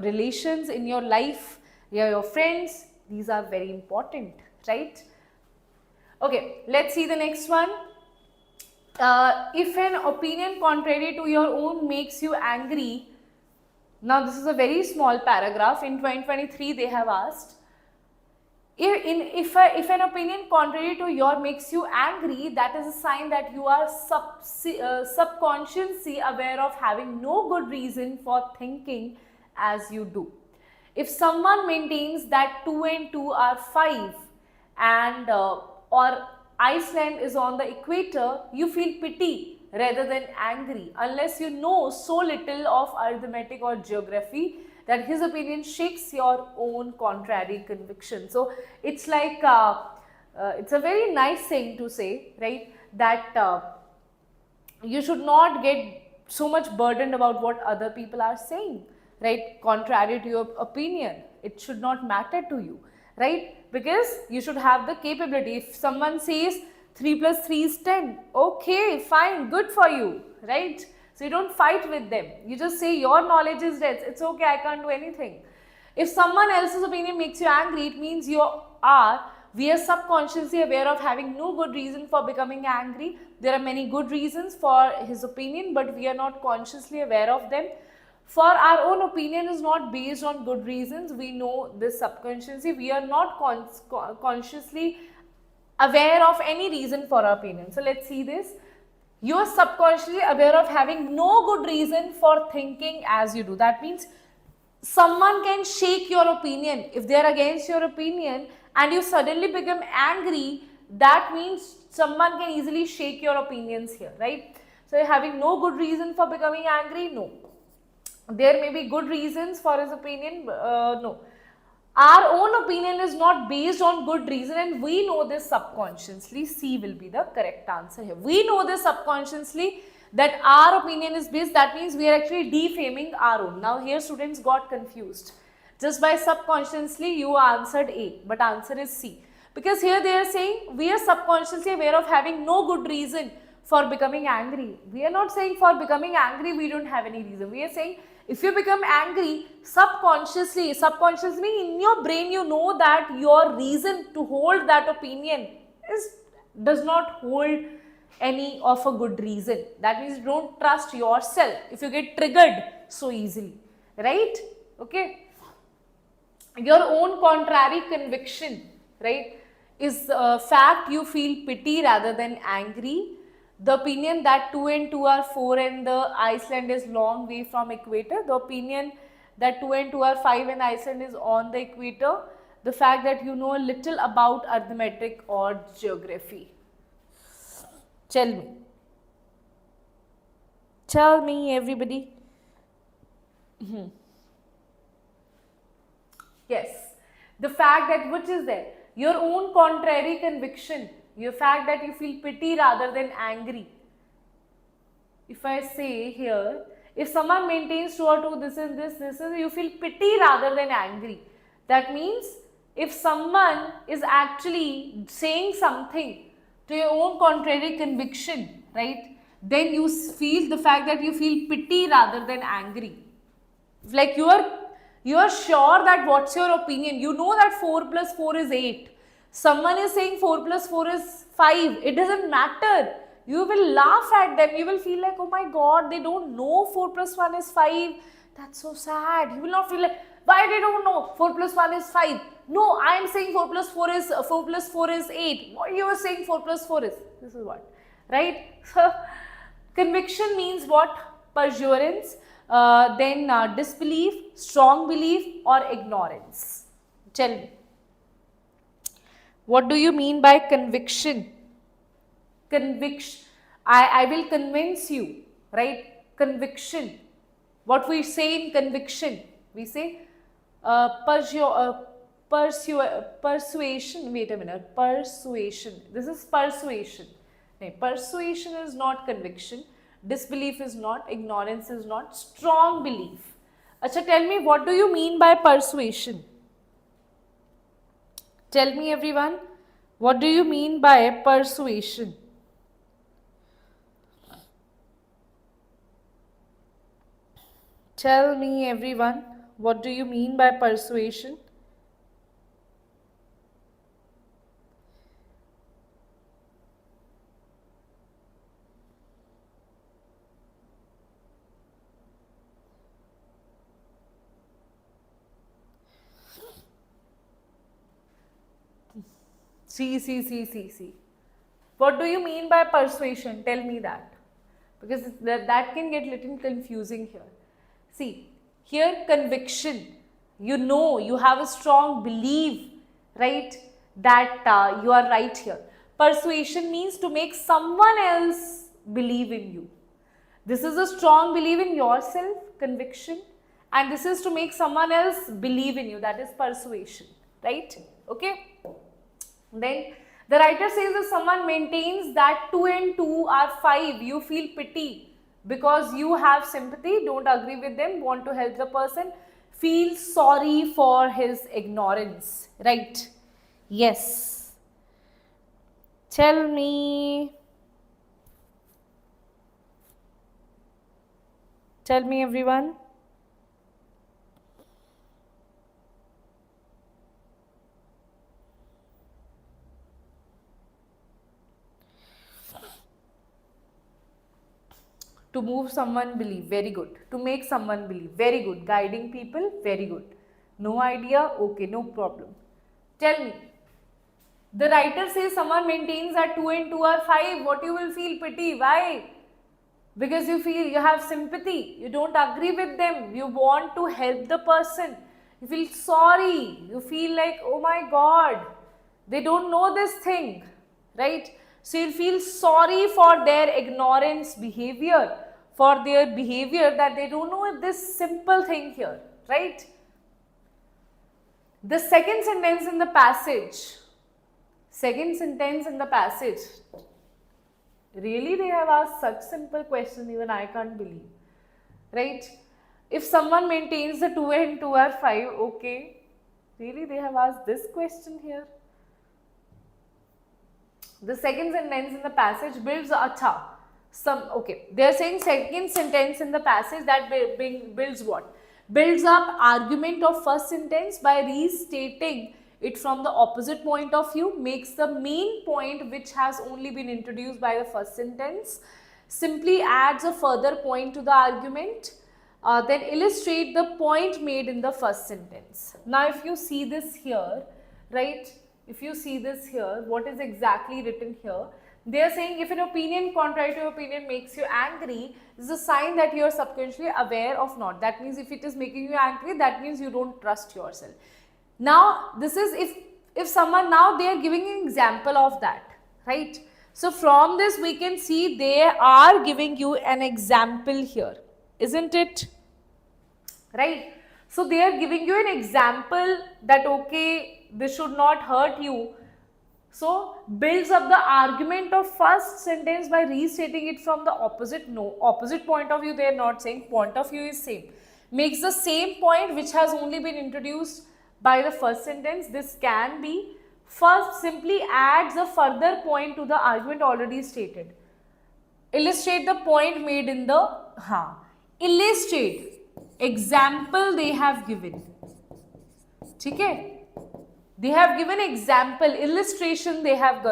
A: relations in your life, your friends, these are very important, right? Okay, let's see the next one. If an opinion contrary to your own makes you angry, now this is a very small paragraph. In 2023 they have asked, if an opinion contrary to your makes you angry, that is a sign that you are subconsciously aware of having no good reason for thinking as you do. If someone maintains that 2 and 2 are 5 and or Iceland is on the equator, you feel pity rather than angry, unless you know so little of arithmetic or geography that his opinion shakes your own contrary conviction. So it's like it's a very nice thing to say, right, that you should not get so much burdened about what other people are saying, right, contrary to your opinion. It should not matter to you, right, because you should have the capability. If someone says 3 plus 3 is 10, okay, fine, good for you, right? So you don't fight with them. You just say your knowledge is less. It's okay, I can't do anything. If someone else's opinion makes you angry, it means we are subconsciously aware of having no good reason for becoming angry. There are many good reasons for his opinion, but we are not consciously aware of them. For our own opinion is not based on good reasons. We know this subconsciously. We are not consciously aware of any reason for our opinion. So let's see this. You are subconsciously aware of having no good reason for thinking as you do. That means someone can shake your opinion. If they are against your opinion and you suddenly become angry, that means someone can easily shake your opinions here, right? So you're having no good reason for becoming angry? No. There may be good reasons for his opinion, no. Our own opinion is not based on good reason and we know this subconsciously. C will be the correct answer here. We know this subconsciously that our opinion is based, that means we are actually defaming our own. Now here students got confused. Just by subconsciously you answered A, but answer is C. Because here they are saying we are subconsciously aware of having no good reason for becoming angry. We are not saying for becoming angry we don't have any reason. We are saying if you become angry subconsciously in your brain, you know that your reason to hold that opinion does not hold any of a good reason. That means you don't trust yourself if you get triggered so easily, right? Okay. Your own contrary conviction. right? Is fact you feel pity rather than angry. The opinion that 2 and 2 are 4 and the Iceland is long way from equator. The opinion that 2 and 2 are 5 and Iceland is on the equator. The fact that you know a little about arithmetic or geography. Tell me. Tell me, everybody. Yes. The fact that, which is there? Your own contrary conviction. Your fact that you feel pity rather than angry. If I say here, if someone maintains 2 or 2, this is, you feel pity rather than angry. That means if someone is actually saying something to your own contrary conviction, right, then you feel the fact that you feel pity rather than angry. Like you are sure that what's your opinion, you know that 4 plus 4 is 8. Someone is saying 4 plus 4 is 5. It doesn't matter. You will laugh at them. You will feel like, oh my god, they don't know 4 plus 1 is 5. That's so sad. You will not feel like, why they don't know 4 plus 1 is 5. No, I am saying 4 plus 4 is 8. What you are saying 4 plus 4 is? This is what, right? So, conviction means what? Perseverance, then disbelief, strong belief or ignorance. Tell me. What do you mean by conviction? Conviction. I will convince you, right? Conviction. What we say in conviction? We say persuasion. Wait a minute. Persuasion. This is persuasion. No, persuasion is not conviction. Disbelief is not. Ignorance is not. Strong belief. Acha, tell me, what do you mean by persuasion? Tell me, everyone. What do you mean by persuasion? Tell me, everyone, what do you mean by persuasion? See. What do you mean by persuasion? Tell me that. Because that can get little confusing here. See, here conviction, you know, you have a strong belief, right, that you are right here. Persuasion means to make someone else believe in you. This is a strong belief in yourself, conviction, and this is to make someone else believe in you. That is persuasion, right? Okay. Then the writer says if someone maintains that 2 and 2 are 5, you feel pity because you have sympathy, don't agree with them, want to help the person, feel sorry for his ignorance, right? Yes. Tell me. Tell me, everyone. To move someone believe, very good. To make someone believe, very good. Guiding people, very good. No idea, okay, no problem. Tell me. The writer says someone maintains that 2 and 2 are 5. What you will feel pity? Why? Because you feel you have sympathy. You don't agree with them. You want to help the person. You feel sorry. You feel like, oh my god, they don't know this thing, right? So you feel sorry for their ignorance behavior, for their behavior that they don't know this simple thing here, right? The second sentence in the passage, really they have asked such simple questions, even I can't believe, right? If someone maintains the 2 and 2 are 5, okay, really they have asked this question here. The second sentence in the passage builds they are saying second sentence in the passage that builds what? Builds up argument of first sentence by restating it from the opposite point of view, makes the main point which has only been introduced by the first sentence, simply adds a further point to the argument, then illustrate the point made in the first sentence. Now if you see this here, right, if you see this here, what is exactly written here? They are saying if an opinion contrary to your opinion makes you angry, this is a sign that you are subconsciously aware of not. That means if it is making you angry, that means you don't trust yourself. Now, this is if someone, now they are giving an example of that, right? So, from this we can see they are giving you an example here, isn't it? Right? So, they are giving you an example that, okay, this should not hurt you. So, builds up the argument of first sentence by restating it from the opposite point of view. They are not saying, point of view is same. Makes the same point which has only been introduced by the first sentence. This can be, first simply adds a further point to the argument already stated. Illustrate the point made in the, illustrate, example they have given. Okay? They have given example, illustration they have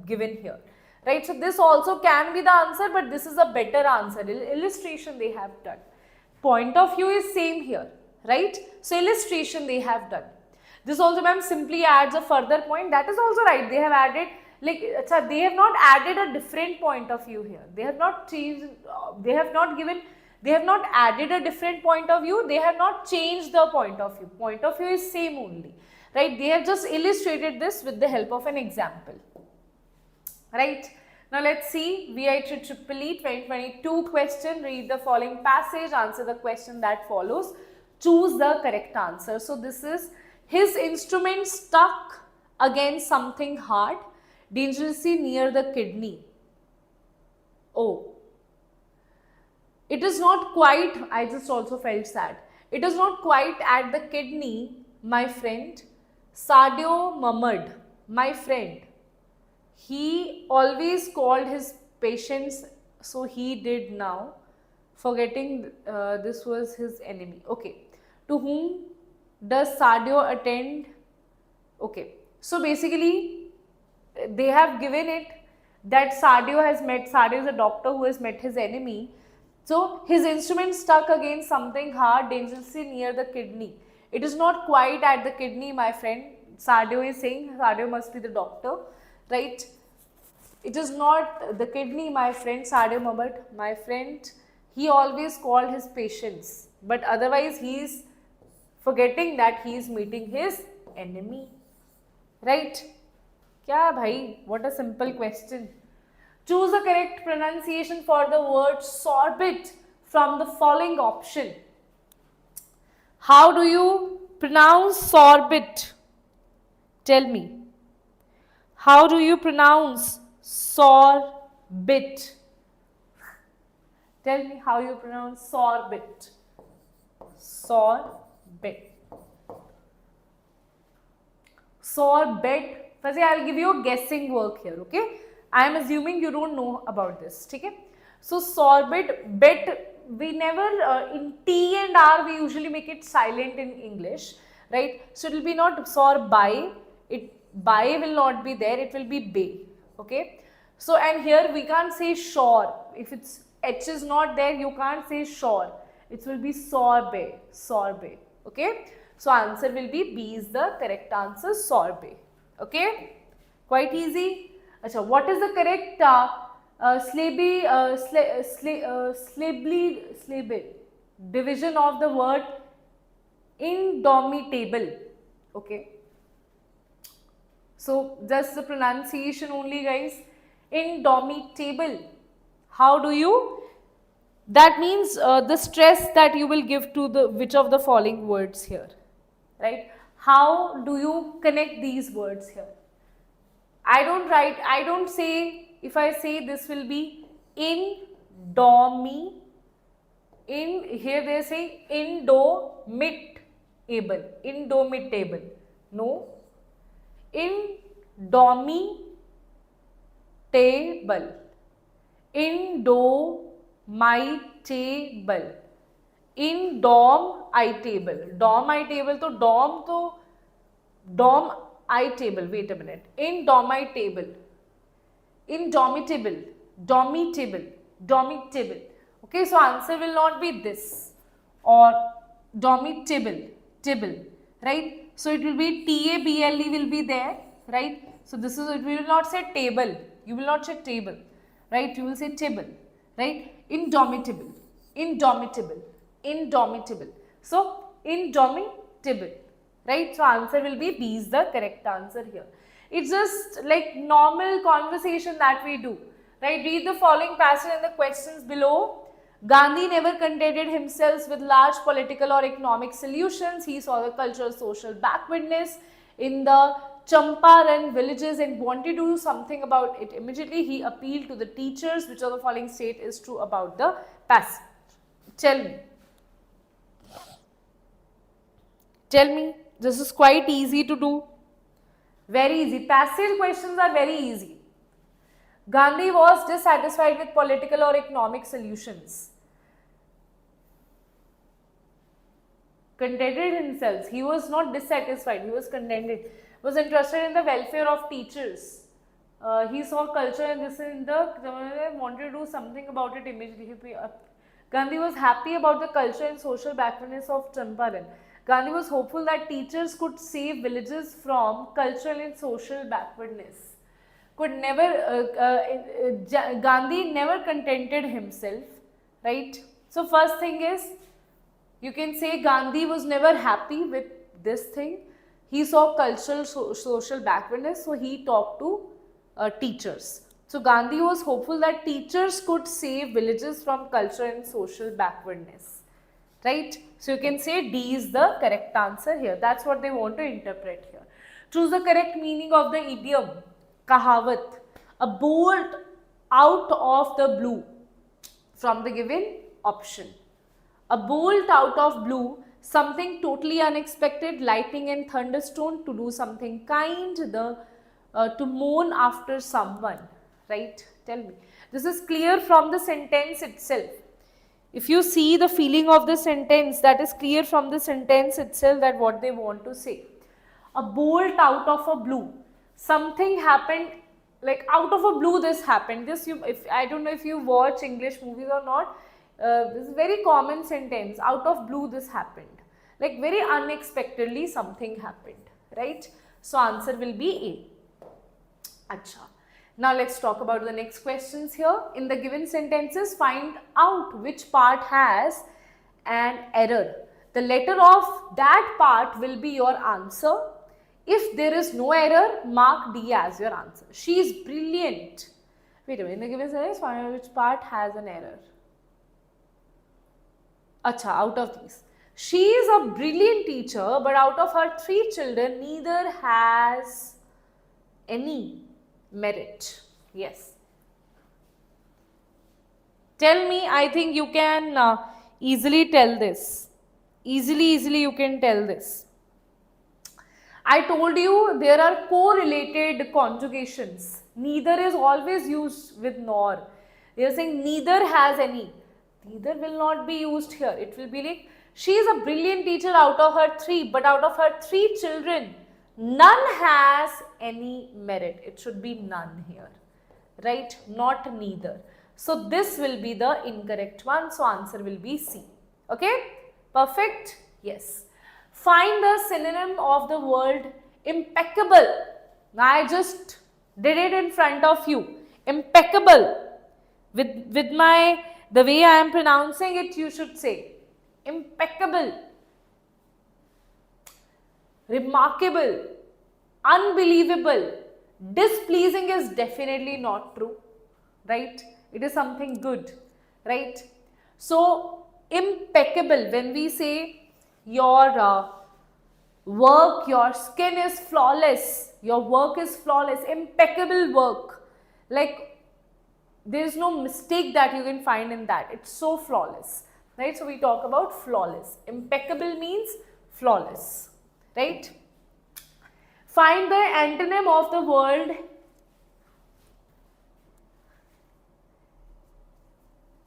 A: given here, right? So, this also can be the answer, but this is a better answer. Illustration they have done. Point of view is same here, right? So, illustration they have done. This also, ma'am, simply adds a further point. That is also right. They have added, like, they have not added a different point of view here. They have not changed, they have not added a different point of view. They have not changed the point of view. Point of view is same only. Right, they have just illustrated this with the help of an example. Right, now let's see VITEEE 2022 question. Read the following passage, answer the question that follows, choose the correct answer. So, this is, his instrument stuck against something hard, dangerously near the kidney. Oh, it is not quite, I just also felt sad. It is not quite at the kidney, my friend. Sadio murmured, my friend. He always called his patients, so he did now, forgetting this was his enemy. Okay. To whom does Sadio attend? Okay. So, basically, they have given it that Sadio is a doctor who has met his enemy. So, his instrument stuck against something hard, dangerously near the kidney. It is not quite at the kidney, my friend. Sadio is saying, Sadio must be the doctor, right? It is not the kidney, my friend. Sadio murmured, my friend. He always called his patients, but otherwise he is forgetting that he is meeting his enemy, right? Kya bhai? What a simple question. Choose the correct pronunciation for the word sorbet from the following option. How do you pronounce sorbet? Tell me. How do you pronounce sorbet? Tell me how you pronounce sorbet. Sorbet. Sorbet. First, I'll give you a guessing work here, okay? I am assuming you don't know about this, okay? So, sorbet, bet, we never, in T and R, we usually make it silent in English, right? So, it will be not sorby, by will not be there, it will be bay, okay? So, and here we can't say shore. If it's H is not there, you can't say shore. It will be sorbet, sorbet, okay? So, answer will be B is the correct answer, sorbet, okay? Quite easy. Achha, what is the correct division of the word indomitable, okay? So, just the pronunciation only, guys. Indomitable. How do you? That means the stress that you will give to the which of the following words here, right? How do you connect these words here? I don't say, if I say this will be indomitable. Here they say indomitable. Indomitable. No. Indomitable. Indomitable. Indomitable. Domitable. Wait a minute. Indomitable. Indomitable. Domitable. Domitable. Okay, so answer will not be this or domitable. Tibble. Right? So it will be TABLE will be there. right? So this is, it will not say table, you will not say table, right? You will say table, right? Indomitable, indomitable, indomitable. So indomitable, right? So answer will be B is the correct answer here. It's just like normal conversation that we do, right? Read the following passage and the questions below. Gandhi never contented himself with large political or economic solutions. He saw the cultural social backwardness in the Champaran villages and wanted to do something about it. Immediately he appealed to the teachers. Which of the following state is true about the passage? Tell me. Tell me. This is quite easy to do. Very easy. Passage questions are very easy. Gandhi was dissatisfied with political or economic solutions. Contented himself. He was not dissatisfied. He was contented. Was interested in the welfare of teachers. He saw culture and this in the wanted to do something about it immediately. Gandhi was happy about the culture and social backwardness of Champaran. Gandhi was hopeful that teachers could save villages from cultural and social backwardness. Gandhi never contented himself, right? So first thing is, you can say Gandhi was never happy with this thing. He saw cultural, social backwardness, so he talked to teachers. So Gandhi was hopeful that teachers could save villages from cultural and social backwardness, right? So you can say D is the correct answer here. That's what they want to interpret here. Choose the correct meaning of the idiom. Kahavat, a bolt out of the blue from the given option. A bolt out of blue, something totally unexpected, lightning and thunderstorm, to do something kind, to mourn after someone, right? Tell me. This is clear from the sentence itself. If you see the feeling of the sentence, that is clear from the sentence itself that what they want to say. A bolt out of a blue. Something happened, like out of a blue this happened. This, I don't know if you watch English movies or not, this is a very common sentence. Out of blue this happened. Like very unexpectedly something happened, right? So answer will be A. Acha. Now let's talk about the next questions here. In the given sentences, find out which part has an error. The letter of that part will be your answer. If there is no error, mark D as your answer. She is brilliant. Wait a minute. In the given sentence, find out which part has an error. Acha, out of these. She is a brilliant teacher, but out of her 3 children, neither has any merit. Yes. Tell me, I think you can easily tell this. Easily you can tell this. I told you there are correlated conjugations. Neither is always used with nor. They are saying neither has any. Neither will not be used here. It will be like, she is a brilliant teacher out of her 3, but out of her 3 children, none has any merit. It should be none here, right? Not neither. So this will be the incorrect one. So answer will be C. Okay? Perfect? Yes. Find the synonym of the word impeccable. Now I just did it in front of you. Impeccable. With the way I am pronouncing it, you should say impeccable, remarkable, unbelievable. Displeasing is definitely not true, right? It is something good, right? So impeccable, when we say your work, your skin is flawless, your work is flawless, impeccable work, like there is no mistake that you can find in that. It's so flawless, right? So we talk about flawless. Impeccable means flawless, right? Find the antonym of the word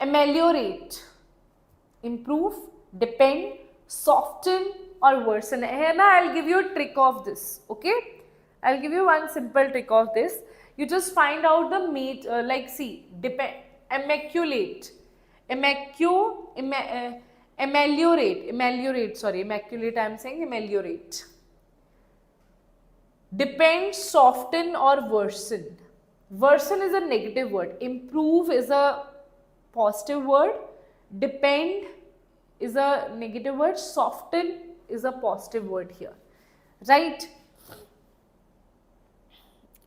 A: ameliorate. Improve, depend, soften or worsen. Here now I'll give you a trick of this, okay? I'll give you one simple trick of this. You just find out the mate, like see, depend, immaculate, ameliorate, sorry, immaculate I am saying, ameliorate. Depend, soften or worsen. Worsen is a negative word. Improve is a positive word. Depend is a negative word. Soften is a positive word here. Right?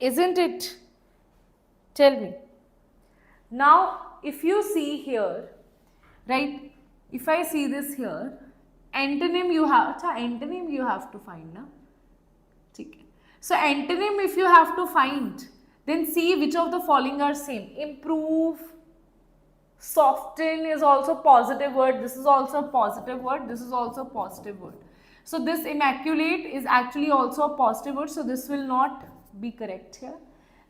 A: Isn't it? Tell me. Now, if you see here, right? If I see this here, antonym you have to find, na? Okay. So antonym if you have to find, then see which of the following are same. Improve, soften is also positive word. This is also a positive word. This is also a positive word. So this immaculate is actually also a positive word. So this will not be correct here,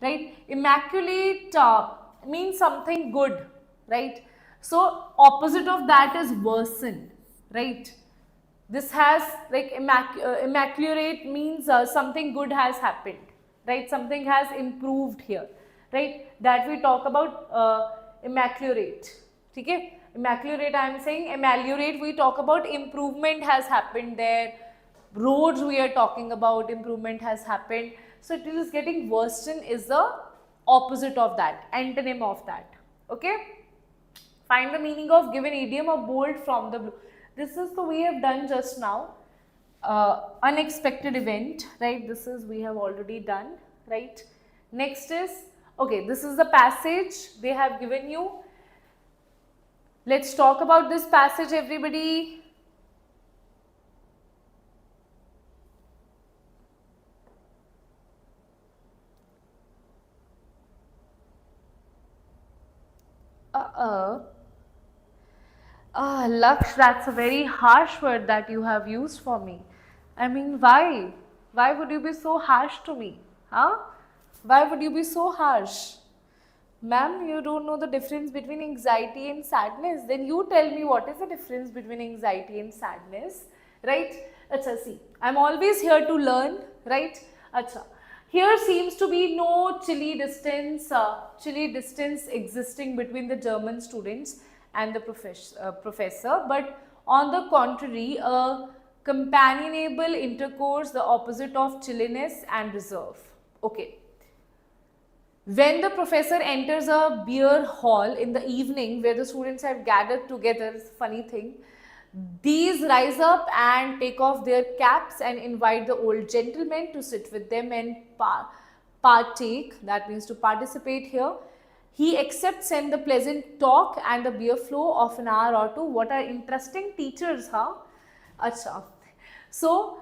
A: right? Immaculate means something good, right? So opposite of that is worsen, right? This has like immaculate means something good has happened, right? Something has improved here, right? That we talk about immaculate. Okay? Immaculate, I am saying ameliorate, we talk about improvement has happened there. Roads we are talking about, improvement has happened. So it is getting worsen is the opposite of that, antonym of that. Okay? Find the meaning of given idiom or bold from the blue. This is the we have done just now. Unexpected event, right? This is we have already done, right? Next is, okay, this is the passage they have given you. Let's talk about this passage, everybody. Laksh, that's a very harsh word that you have used for me. I mean, why? Why would you be so harsh to me? Huh? Why would you be so harsh? Ma'am, you don't know the difference between anxiety and sadness. Then you tell me what is the difference between anxiety and sadness, right? Acha, see, I'm always here to learn, right? Acha. Here seems to be no chilly distance existing between the German students and the professor, but on the contrary, a companionable intercourse, the opposite of chilliness and reserve. Okay. When the professor enters a beer hall in the evening where the students have gathered together, it's a funny thing, these rise up and take off their caps and invite the old gentleman to sit with them and partake, that means to participate here. He accepts in the pleasant talk and the beer flow of an hour or two. What are interesting teachers, huh? Acha. So,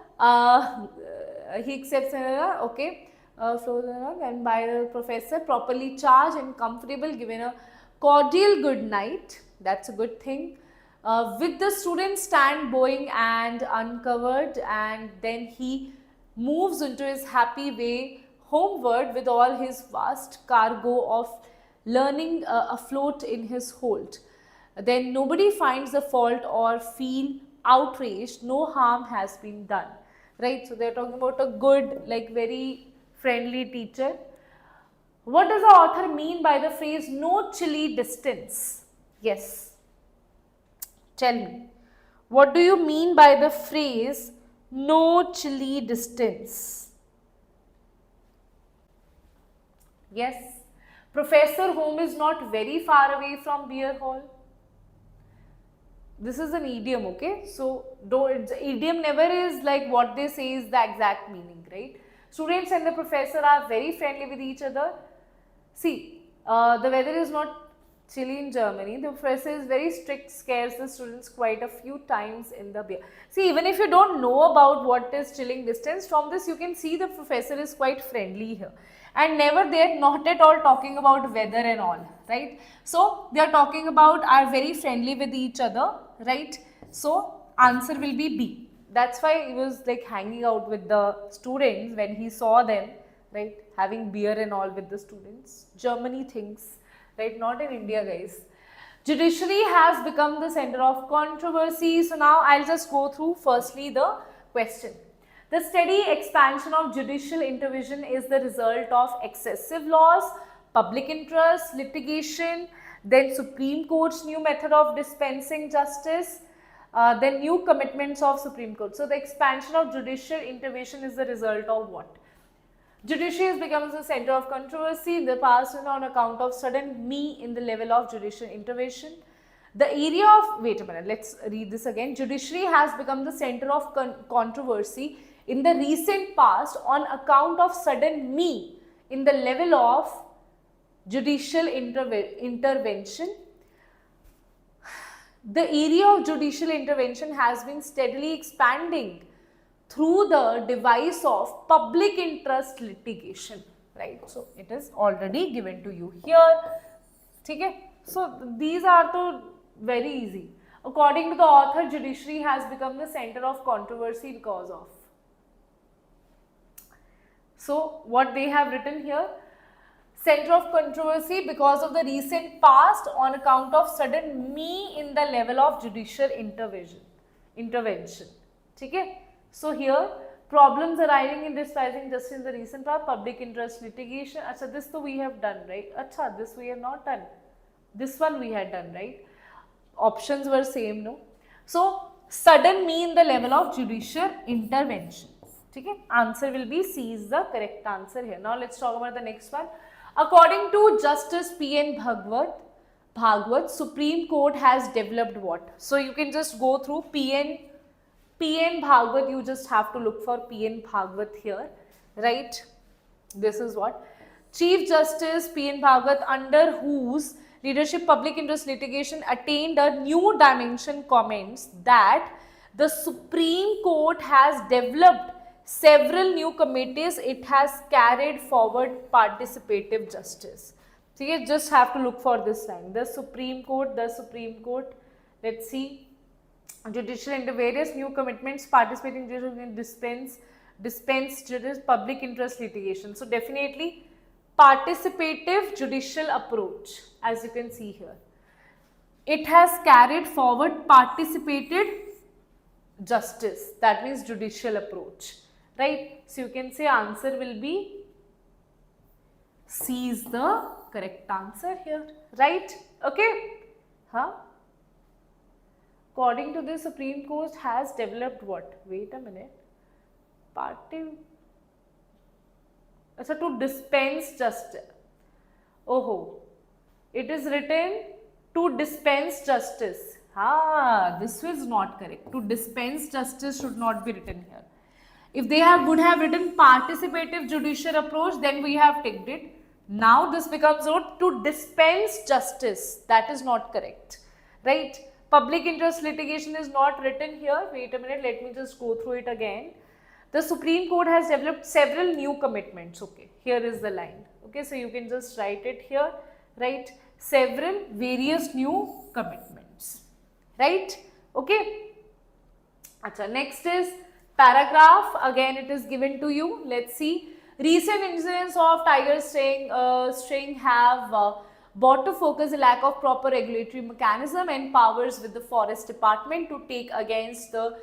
A: he accepts, okay, flow and by the professor, properly charged and comfortable, given a cordial good night. That's a good thing. With the students stand bowing and uncovered, and then he moves into his happy way homeward with all his vast cargo of learning afloat in his hold. Then nobody finds the fault or feel outraged, no harm has been done, right? So they're talking about a good, like very friendly teacher. What does the author mean by the phrase no chilly distance? Yes. Tell me, what do you mean by the phrase no chilly distance? Yes, professor home is not very far away from beer hall. This is an idiom, okay? So, idiom never is like what they say is the exact meaning, right? Students and the professor are very friendly with each other. See, the weather is not chilly in Germany. The professor is very strict, scares the students quite a few times in the beer. See, even if you don't know about what is chilling distance, from this you can see the professor is quite friendly here. And never they are not at all talking about weather and all, right? So, they are talking about are very friendly with each other, right? So, answer will be B. That's why he was like hanging out with the students when he saw them, right? Having beer and all with the students. Germany thinks, right? Not in India, guys. Judiciary has become the center of controversy. So, now I'll just go through firstly the question. The steady expansion of judicial intervention is the result of excessive laws, public interest, litigation, then Supreme Court's new method of dispensing justice, then new commitments of Supreme Court. So, the expansion of judicial intervention is the result of what? Judiciary has become the center of controversy in the past on account of sudden me in the level of judicial intervention. The area of, wait a minute, let's read this again. Judiciary has become the center of controversy in the recent past on account of sudden me in the level of judicial intervention. The area of judicial intervention has been steadily expanding through the device of public interest litigation, right? So it is already given to you here. Okay? So these are the very easy. According to the author, judiciary has become the center of controversy because of. So what they have written here, center of controversy because of the recent past on account of sudden me in the level of judicial intervention. Okay? So here, problems arising in despising justice in the recent past, public interest litigation. Acha, this so we have done, right? Acha, this we have not done. This one we had done, right? Options were same, no? So, sudden me in the level of judicial intervention. Okay? Answer will be C is the correct answer here. Now, let's talk about the next one. According to Justice P.N. Bhagwat, Supreme Court has developed what? So, you can just go through P.N. Bhagwat, you just have to look for P.N. Bhagwat here, right? This is what? Chief Justice P.N. Bhagwat, under whose leadership public interest litigation attained a new dimension, comments that the Supreme Court has developed several new committees. It has carried forward participative justice. So you just have to look for this line. The Supreme Court, let's see. Judicial into various new commitments, participating in dispense justice, public interest litigation. So definitely participative judicial approach, as you can see here. It has carried forward participated justice, that means judicial approach, right? So you can say answer will be C is the correct answer here, right? Okay? Huh? According to the Supreme Court has developed what? Wait a minute. So to dispense justice. Oh, it is written to dispense justice. This was not correct. To dispense justice should not be written here. If they would have written participative judicial approach, then we have ticked it. Now this becomes what? To dispense justice. That is not correct, right? Public interest litigation is not written here. Wait a minute, let me just go through it again. The Supreme Court has developed several new commitments. Okay, here is the line. Okay, so you can just write it here, right? Several various new commitments, right? Okay. Achha, next is paragraph. Again, it is given to you. Let's see. Recent incidents of tiger straying have brought to focus a lack of proper regulatory mechanism and powers with the forest department to take against the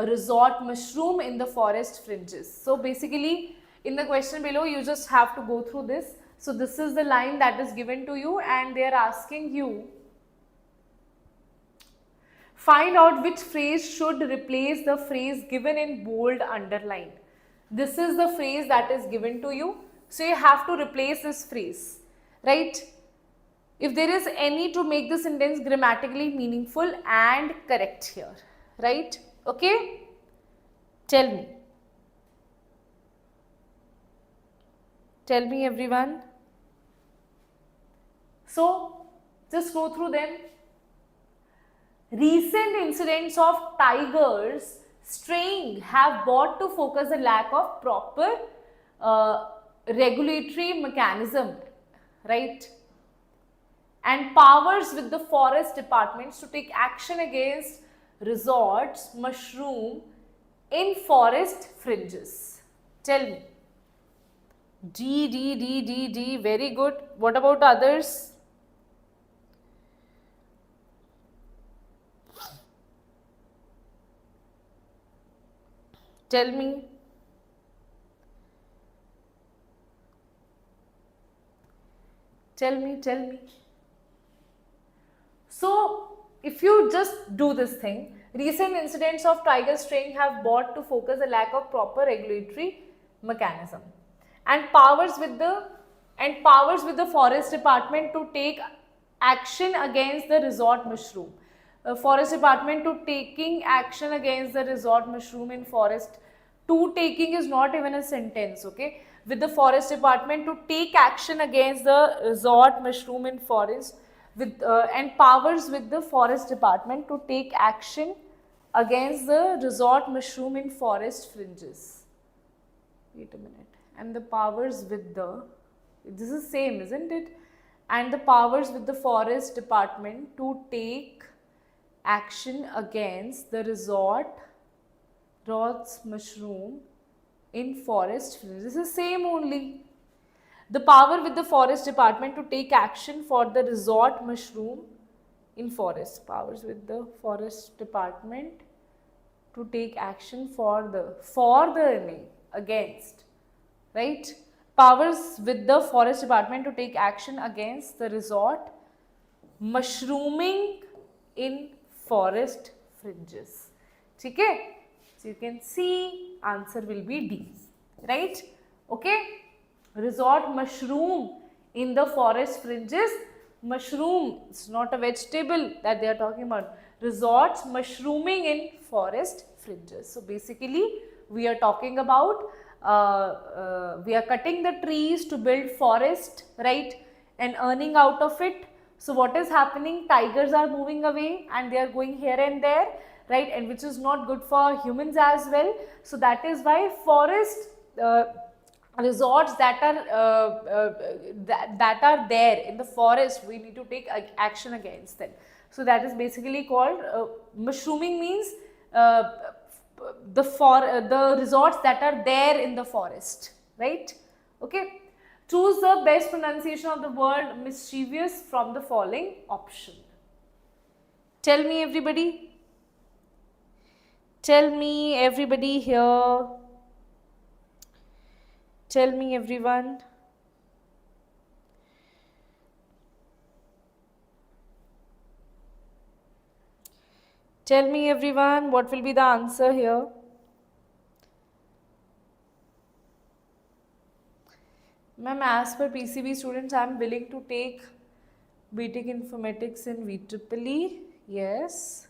A: resort mushroom in the forest fringes. So basically in the question below you just have to go through this. So this is the line that is given to you and they are asking you find out which phrase should replace the phrase given in bold underline. This is the phrase that is given to you. So you have to replace this phrase, right? If there is any to make the sentence grammatically meaningful and correct here, right? Okay? Tell me. Tell me everyone. So, just go through them. Recent incidents of tigers straying have brought to focus a lack of proper regulatory mechanism, right? And powers with the forest departments to take action against resorts, mushroom in forest fringes. Tell me. D. Very good. What about others? Tell me. Tell me. So, if you just do this thing, recent incidents of tiger straying have brought to focus a lack of proper regulatory mechanism. and powers with the forest department to take action against the resort mushroom. Forest department to taking action against the resort mushroom in forest. To taking is not even a sentence, okay? With the forest department to take action against the resort mushroom in forest, with and powers with the forest department to take action against the resort mushroom in forest fringes. Wait a minute. And the powers with the, this is same, isn't it? And the powers with the forest department to take action against the resort's mushroom in forest fringes. This is same only. The power with the forest department to take action for the resort mushroom in forest. Powers with the forest department to take action for the against, right? Powers with the forest department to take action against the resort mushrooming in forest fringes. Okay? So you can see answer will be D, right? Okay? Resort mushroom in the forest fringes. Mushroom, it's not a vegetable that they are talking about. Resorts mushrooming in forest fringes. So basically we are talking about we are cutting the trees to build forest, right, and earning out of it. So what is happening? Tigers are moving away and they are going here and there, right, and which is not good for humans as well. So that is why forest resorts that are there in the forest, we need to take action against them. So that is basically called mushrooming means the resorts that are there in the forest, right? Okay. Choose the best pronunciation of the word mischievous from the following option. Tell me everybody. Tell me everybody here. Tell me everyone. Tell me everyone what will be the answer here. Ma'am, as per PCB students, I am willing to take BTech Informatics in VITEEE. Yes.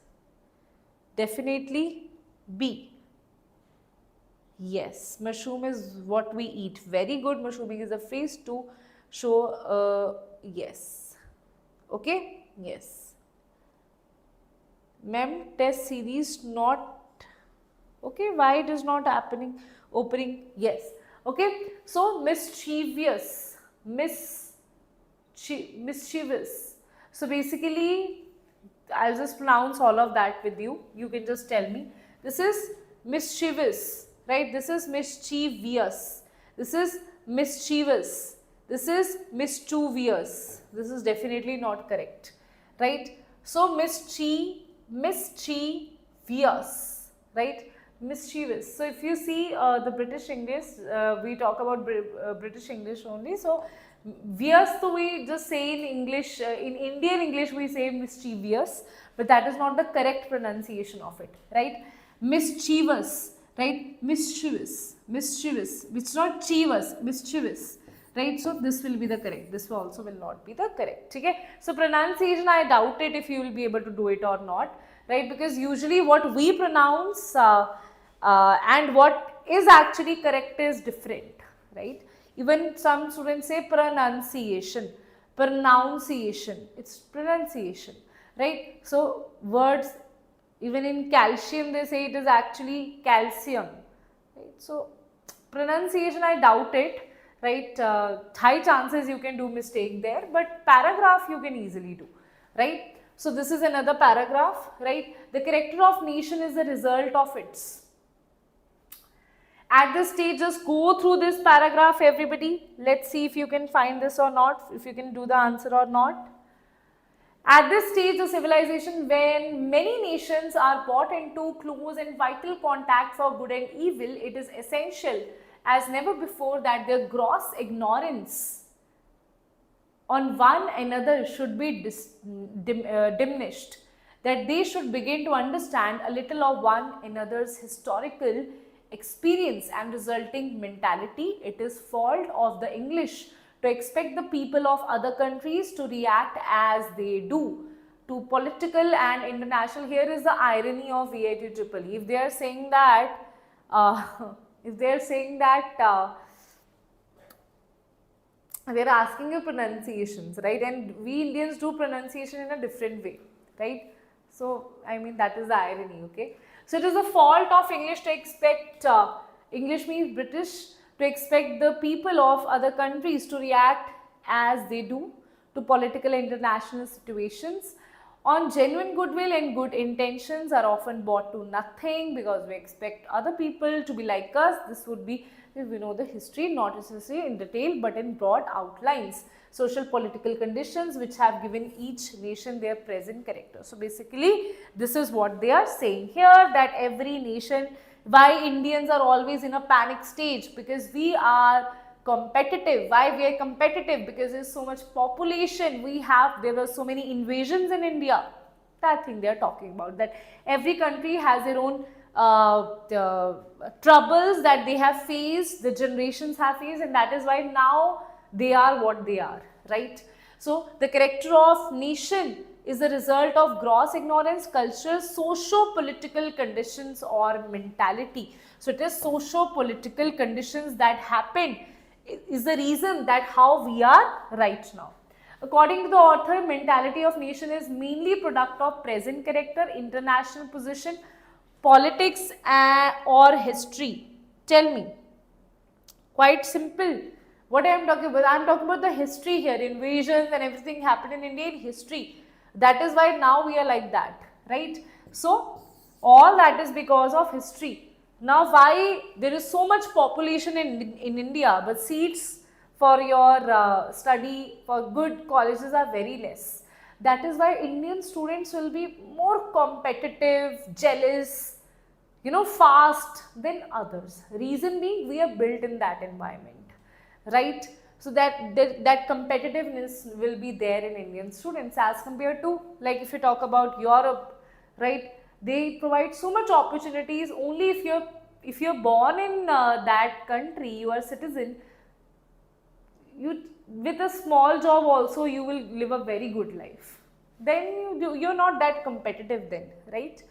A: Definitely B. Yes, mushroom is what we eat. Very good. Mushrooming is a phrase to show yes. Okay? Yes. Mem, test series not. Okay, why it is not happening? Opening. Yes. Okay. So mischievous. Mischievous. So basically, I'll just pronounce all of that with you. You can just tell me. This is mischievous. Right, this is mischievous, this is mischievous, this is mischievous. This is definitely not correct, right? So mischievous, right? Mischievous. So if you see the British English, we talk about British English only. So vious, so we just say in English, in Indian English we say mischievous, but that is not the correct pronunciation of it, right? Mischievous. Right, mischievous, it's not chievous, mischievous, right? So this will be the correct, this also will not be the correct, okay? So pronunciation, I doubt it if you will be able to do it or not, right? Because usually what we pronounce and what is actually correct is different, right? Even some students say pronunciation, it's pronunciation, right? So words, even in calcium, they say it is actually calcium, right? So pronunciation, I doubt it, right? High chances you can do mistake there, but paragraph you can easily do, right? So this is another paragraph, right? The character of nation is the result of its. At this stage, just go through this paragraph, everybody. Let's see if you can find this or not, if you can do the answer or not. At this stage of civilization, when many nations are brought into close and vital contact for good and evil, it is essential as never before that their gross ignorance on one another should be diminished, that they should begin to understand a little of one another's historical experience and resulting mentality. It is fault of the English to expect the people of other countries to react as they do to political and international. Here is the irony of VITEEE. If they are saying that, if they are saying that they're asking you pronunciations, right? And we Indians do pronunciation in a different way, right? So, I mean, that is the irony, okay? So, it is the fault of English to expect, English means British, to expect the people of other countries to react as they do to political international situations. On genuine goodwill and good intentions are often brought to nothing because we expect other people to be like us. This would be if we know the history, not necessarily in detail but in broad outlines. Social political conditions which have given each nation their present character. So basically this is what they are saying here, that every nation, why Indians are always in a panic stage, because we are competitive. Why we are competitive? Because there is so much population we have, there were so many invasions in India. That thing they are talking about, that every country has their own troubles that they have faced, the generations have faced, and that is why now they are what they are, right? So the character of nation is the result of gross ignorance, cultural, socio-political conditions or mentality. So it is socio-political conditions that happened is the reason that how we are right now. According to the author, mentality of nation is mainly product of present character, international position, politics or history. Tell me. Quite simple. What I am talking about? I am talking about the history here. Invasions and everything happened in India in history. That is why now we are like that, right? So, all that is because of history. Now, why there is so much population in India, but seats for your study for good colleges are very less. That is why Indian students will be more competitive, jealous, fast than others. Reason being, we are built in that environment, right? So that competitiveness will be there in Indian students as compared to, like if you talk about Europe, right? They provide so much opportunities. Only if you're born in that country, you are a citizen. You with a small job also you will live a very good life. Then you're not that competitive then, right?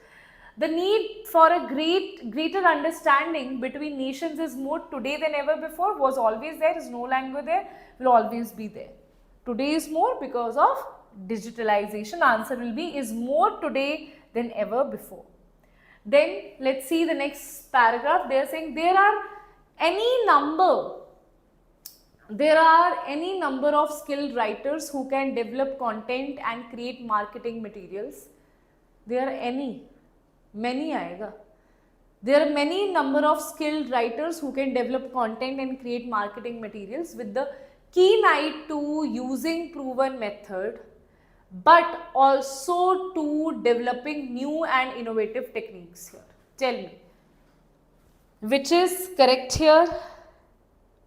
A: The need for a greater understanding between nations is more today than ever before. Was always there, is no longer there, will always be there. Today is more because of digitalization. Answer will be is more today than ever before. Then let's see the next paragraph. They are saying there are any number of skilled writers who can develop content and create marketing materials. There are many आएगा. There are many number of skilled writers who can develop content and create marketing materials with the keen eye to using proven method, but also to developing new and innovative techniques here. Tell me, which is correct here?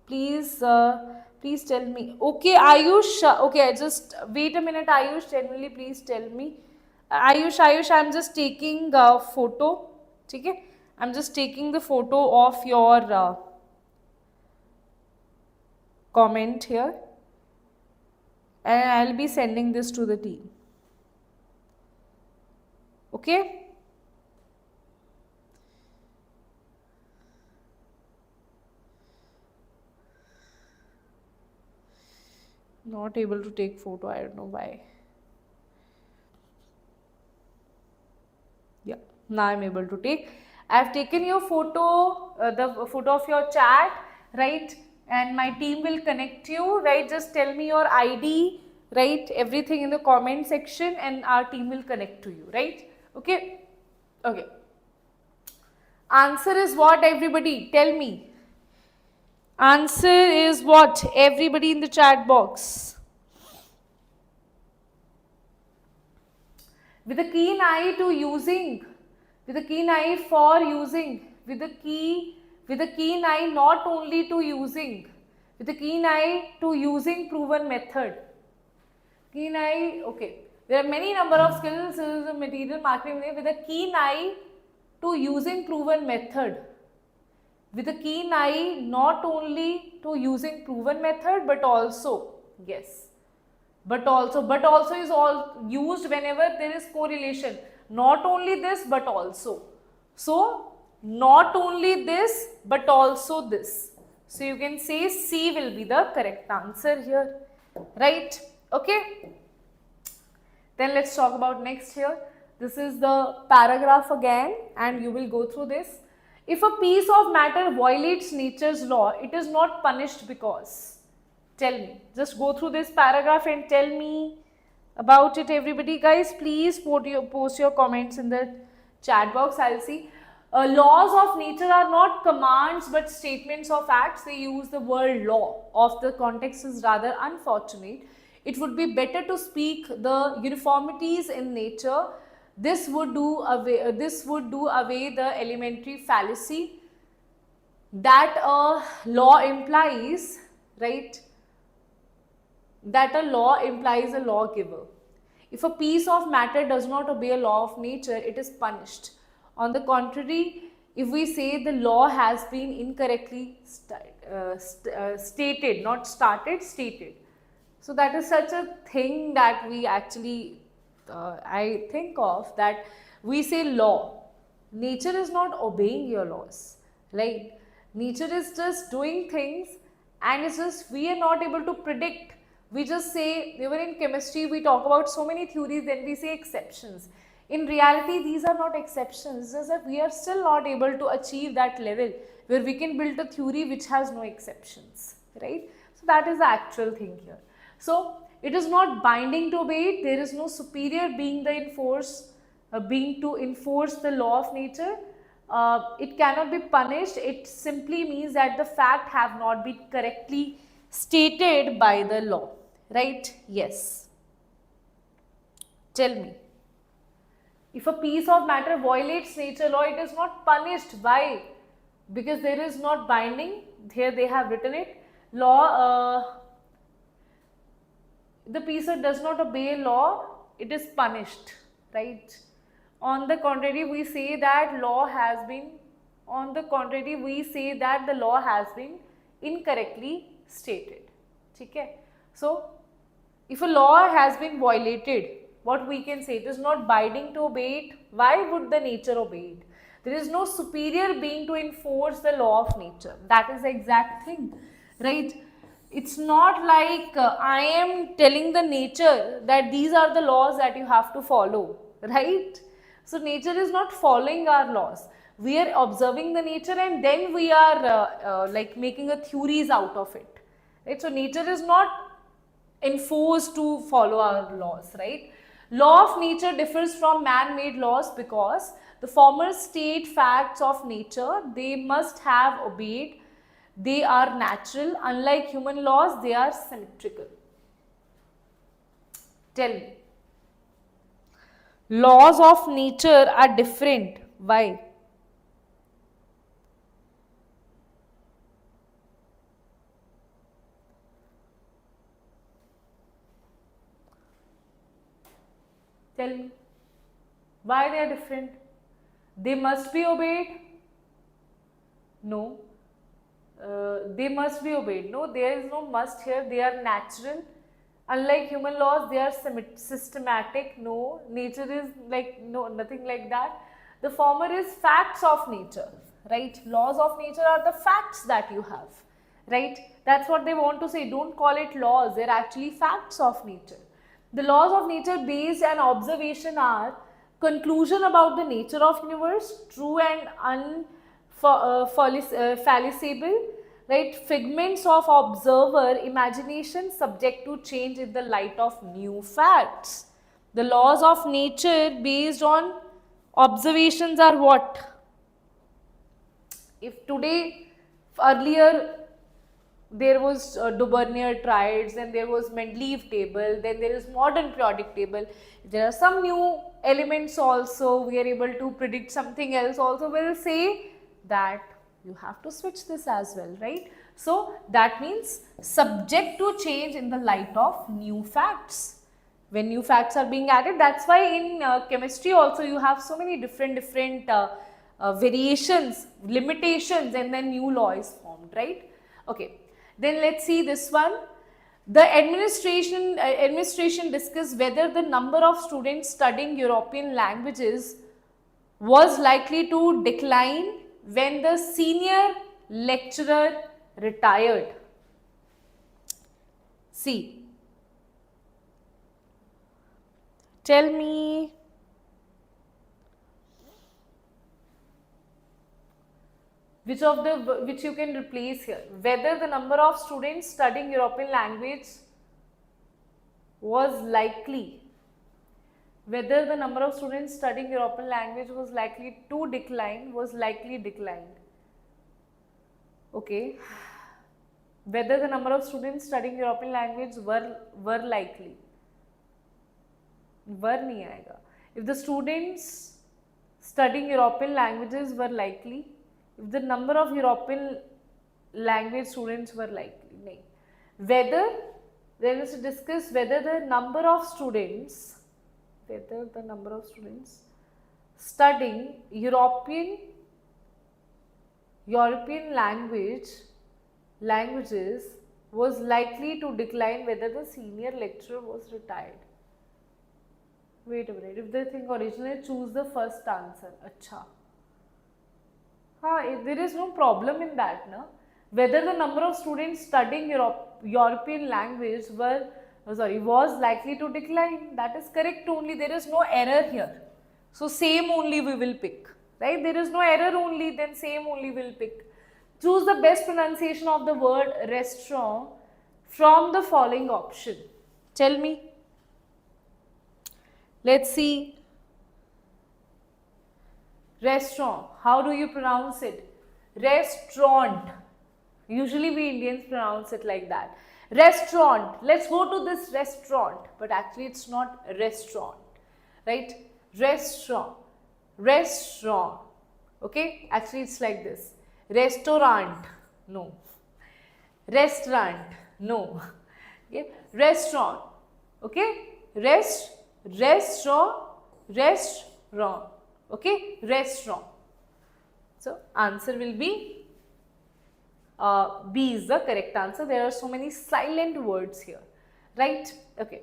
A: Please tell me. Okay, Ayush. Okay, just wait a minute, Ayush. Genuinely, please tell me. Ayush, I'm just taking a photo. Okay, I'm just taking the photo of your comment here, and I'll be sending this to the team. Okay. Not able to take photo, I don't know why. Yeah, now I'm able to take. I've taken your photo, the photo of your chat, right? And my team will connect you, right? Just tell me your ID, right? Everything in the comment section, and our team will connect to you, right? Okay. Okay. Answer is what, everybody? Tell me. Answer is what? Everybody in the chat box. With a keen eye to using, with a keen eye for using, with a keen eye not only to using, with a keen eye to using proven method. Keen eye, okay. There are many number of skills, material marketing with a keen eye to using proven method. with a keen eye not only to using proven method but also, yes, but also is all used whenever there is correlation. Not only this but also. So not only this but also this. So you can say C will be the correct answer here, right? Okay. Then let's talk about next here. This is the paragraph again and you will go through this. If a piece of matter violates nature's law, it is not punished because. Tell me. Just go through this paragraph and tell me about it, everybody. Guys, please post your comments in the chat box. I'll see. Laws of nature are not commands but statements of facts. They use the word law. Of the context is rather unfortunate. It would be better to speak the uniformities in nature. This would do away the elementary fallacy that a law implies, right? That a law implies a lawgiver. If a piece of matter does not obey a law of nature, it is punished. On the contrary, if we say the law has been incorrectly stated, not started, stated. So that is such a thing that we actually, I think of, that we say law. Nature is not obeying your laws, right? Nature is just doing things and it's just we are not able to predict. We just say, even in chemistry, we talk about so many theories, then we say exceptions. In reality, these are not exceptions. It's just that we are still not able to achieve that level where we can build a theory which has no exceptions, right? So that is the actual thing here. So it is not binding to obey it. There is no superior being to enforce the law of nature. It cannot be punished. It simply means that the fact have not been correctly stated by the law, right? Yes. Tell me. If a piece of matter violates nature law, it is not punished. Why? Because there is not binding. Here they have written it. Law, the piece that does not obey law, it is punished, right? On the contrary, we say that law has been, the law has been incorrectly stated. Okay? So, if a law has been violated, what we can say, it is not binding to obey it. Why would the nature obey it? There is no superior being to enforce the law of nature. That is the exact thing, right? It's not like I am telling the nature that these are the laws that you have to follow, right? So nature is not following our laws. We are observing the nature and then we are like making a theories out of it, right? So nature is not enforced to follow our laws, right? Law of nature differs from man-made laws because the former state facts of nature, they must have obeyed. They are natural. Unlike human laws, they are symmetrical. Tell me. Laws of nature are different. Why? Tell me. Why they are different? They must be obeyed? No. They must be obeyed. No, there is no must here. They are natural. Unlike human laws, they are systematic. No, nature is like, no, nothing like that. The former is facts of nature, right? Laws of nature are the facts that you have, right? That's what they want to say. Don't call it laws. They're actually facts of nature. The laws of nature based on observation are conclusion about the nature of universe, true and fallible, right? Figments of observer imagination subject to change in the light of new facts. The laws of nature based on observations are what? If today, earlier, there was Dubernier triads, then there was Mendeleev table, then there is modern periodic table. There are some new elements also. We are able to predict something else also. We'll say that you have to switch this as well, right? So that means subject to change in the light of new facts. When new facts are being added, that's why in chemistry also you have so many different variations, limitations, and then new law is formed, right? Okay, then let's see this one. The administration discussed whether the number of students studying European languages was likely to decline when the senior lecturer retired. See, tell me which you can replace here. Whether the number of students studying European language was likely. Whether the number of students studying European language was likely to decline, was likely declined. Okay. Whether the number of students studying European language were likely. Were nahi aayega. If the students studying European languages were likely, if the number of European language students were likely, nahi. Whether, then we should discuss whether the number of students studying European languages was likely to decline whether the senior lecturer was retired. Wait a minute, if they think originally, choose the first answer. Acha. There is no problem in that, no? Whether the number of students studying European language was likely to decline. That is correct only. There is no error here. So same only we will pick, right? There is no error only, then same only we will pick. Choose the best pronunciation of the word restaurant from the following option. Tell me. Let's see. Restaurant. How do you pronounce it? Restaurant. Usually we Indians pronounce it like that. Restaurant. Let's go to this restaurant. But actually it's not restaurant. Right? Restaurant. Restaurant. Okay? Actually it's like this. Restaurant. No. Restaurant. No. Okay? Restaurant. Okay? Restaurant. Okay? Restaurant. So answer will be B is the correct answer. There are so many silent words here, right? Okay.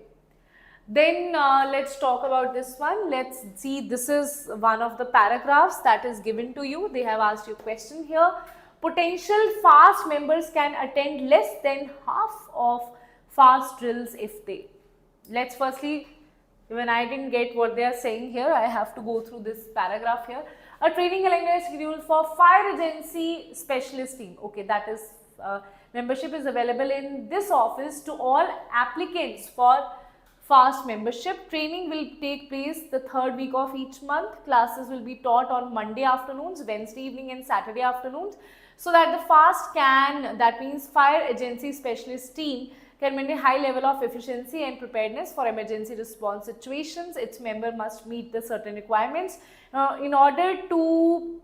A: Then let's talk about this one. Let's see, this is one of the paragraphs that is given to you. They have asked you a question here. Potential FAST members can attend less than half of FAST drills if they. Let's firstly, when I didn't get what they are saying here, I have to go through this paragraph here. A training calendar is scheduled for fire agency specialist team. Okay, that is membership is available in this office to all applicants for FAST membership. Training will take place the third week of each month. Classes will be taught on Monday afternoons, Wednesday evening and Saturday afternoons, so that the FAST can, that means fire agency specialist team, can maintain a high level of efficiency and preparedness for emergency response situations. Its member must meet the certain requirements. In order to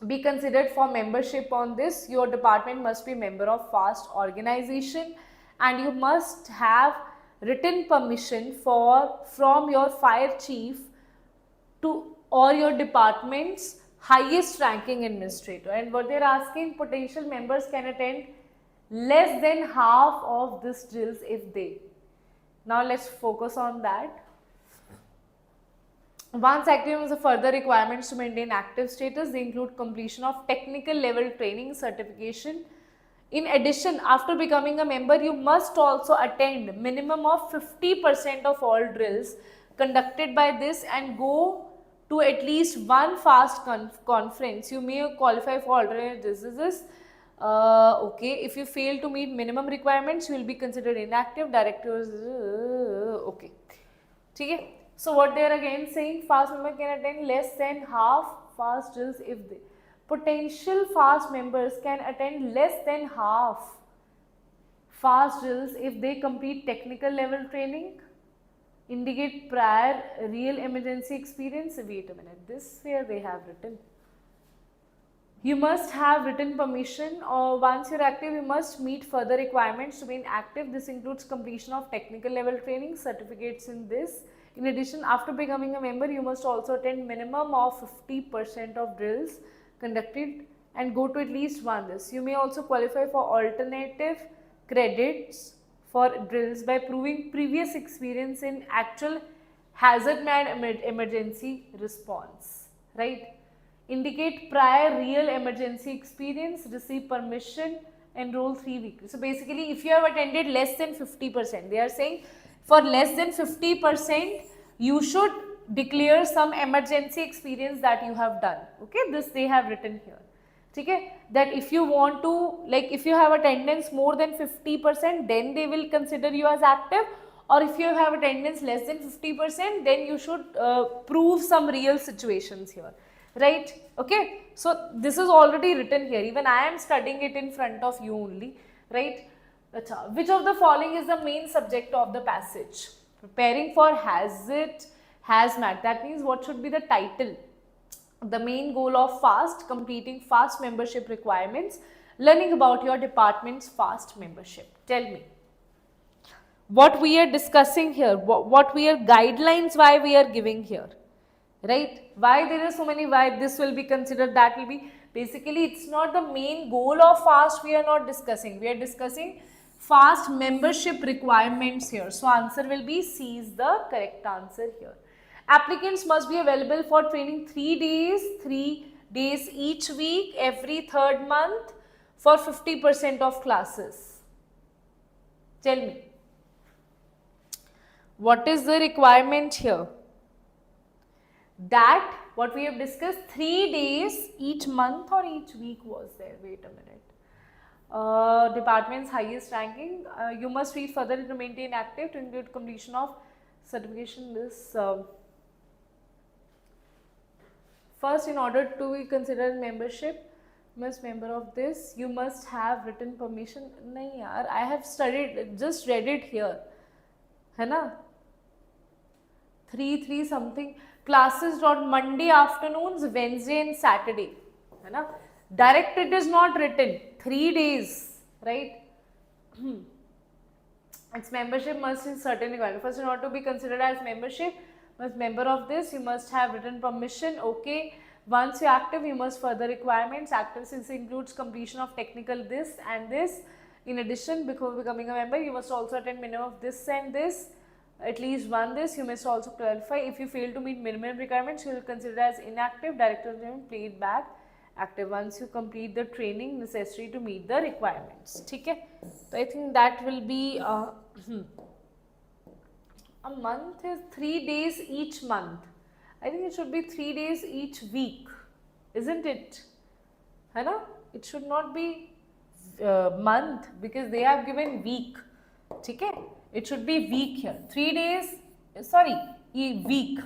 A: be considered for membership on this, your department must be a member of FAST organization, and you must have written permission from your fire chief to or your department's highest ranking administrator. And what they are asking, potential members can attend less than half of these drills if they. Now let's focus on that. Once active as a further requirements to maintain active status, they include completion of technical level training certification. In addition, after becoming a member, you must also attend minimum of 50% of all drills conducted by this and go to at least one FAST conference. You may qualify for alternate diseases. Okay, if you fail to meet minimum requirements, you will be considered inactive. Directives. Okay. Okay. So what they are again saying, FAST member can attend less than half FAST drills if they. Potential FAST members can attend less than half FAST drills if they complete technical level training, indicate prior real emergency experience. Wait a minute, this here they have written. You must have written permission, or once you're active, you must meet further requirements to be active. This includes completion of technical level training, certificates in this, In addition, after becoming a member, you must also attend minimum of 50% of drills conducted and go to at least one this. You may also qualify for alternative credits for drills by proving previous experience in actual hazard emergency response, right? Indicate prior real emergency experience, receive permission, enroll 3 weekly. So basically, if you have attended less than 50%, they are saying for less than 50%, you should declare some emergency experience that you have done. Okay, this they have written here. Okay, that if you want to, like if you have attendance more than 50%, then they will consider you as active, or if you have attendance less than 50%, then you should prove some real situations here, right? Okay, so this is already written here, even I am studying it in front of you only, right? Which of the following is the main subject of the passage? Preparing for hazmat, that means what should be the title? The main goal of FAST, completing FAST membership requirements, learning about your department's FAST membership. Tell me, what we are discussing here, what we are guidelines, why we are giving here, right? Why there are so many, why this will be considered, that will be, basically it's not the main goal of FAST we are not discussing, we are discussing FAST membership requirements here. So answer will be C is the correct answer here. Applicants must be available for training 3 days each week, every third month for 50% of classes. Tell me, what is the requirement here? That what we have discussed, 3 days each month or each week was there. Wait a minute. Department's highest ranking. You must read further to maintain active to include completion of certification. This first, in order to be considered membership, must member of this. You must have written permission. Nahi yaar, I have studied, just read it here. है ना? 3 something. Classes on Monday afternoons, Wednesday and Saturday. है ना? Direct it is not written. 3 days, right? Its membership must in certain requirements. First, in order to be considered as membership, must member of this, you must have written permission. Okay. Once you're active, you must further requirements. Active since includes completion of technical this and this. In addition, before becoming a member, you must also attend minimum of this and this. At least one this. You must also clarify. If you fail to meet minimum requirements, you will consider as inactive. Director of training, play it back. Active once you complete the training necessary to meet the requirements. Okay? So I think that will be a month is 3 days each month. I think it should be 3 days each week, isn't it? है ना? It should not be month because they have given week. Okay? It should be week here. 3 days, sorry, week.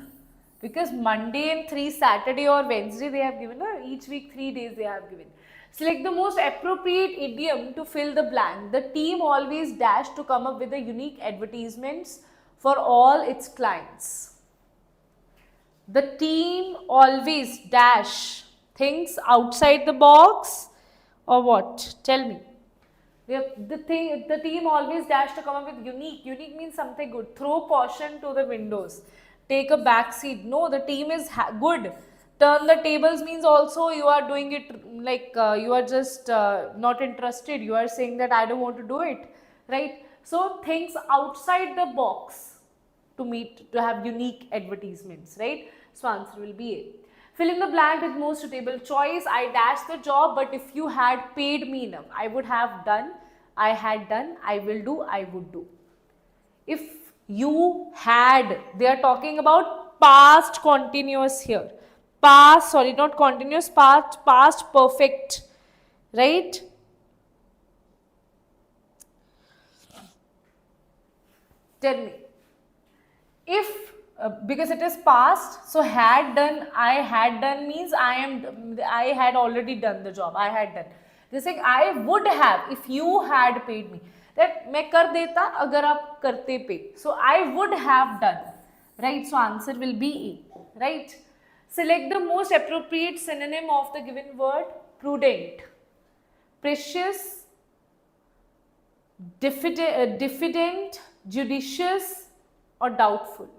A: Because Monday and 3 Saturday or Wednesday they have given, each week 3 days they have given. Select the most appropriate idiom to fill the blank. The team always dash to come up with the unique advertisements for all its clients. The team always dash things outside the box or what? Tell me. The team always dash to come up with unique. Unique means something good. Throw caution to the windows. Take a back seat. No, the team is good. Turn the tables means also you are doing it like you are just not interested. You are saying that I don't want to do it. Right? So things outside the box to have unique advertisements, right? So answer will be A. Fill in the blank with most suitable choice. I dashed the job, but if you had paid me enough, I would have done, I had done, I will do, I would do. If you had, they are talking about past continuous here. Past, sorry, not continuous, past perfect, right? Tell me. If because it is past, so had done, I had done means I had already done the job, I had done. This like I would have if you had paid me. That मैं कर देता अगर आप करते पे. So I would have done, right? So answer will be A, right? Select the most appropriate synonym of the given word. Prudent, precious, diffident, judicious, or doubtful.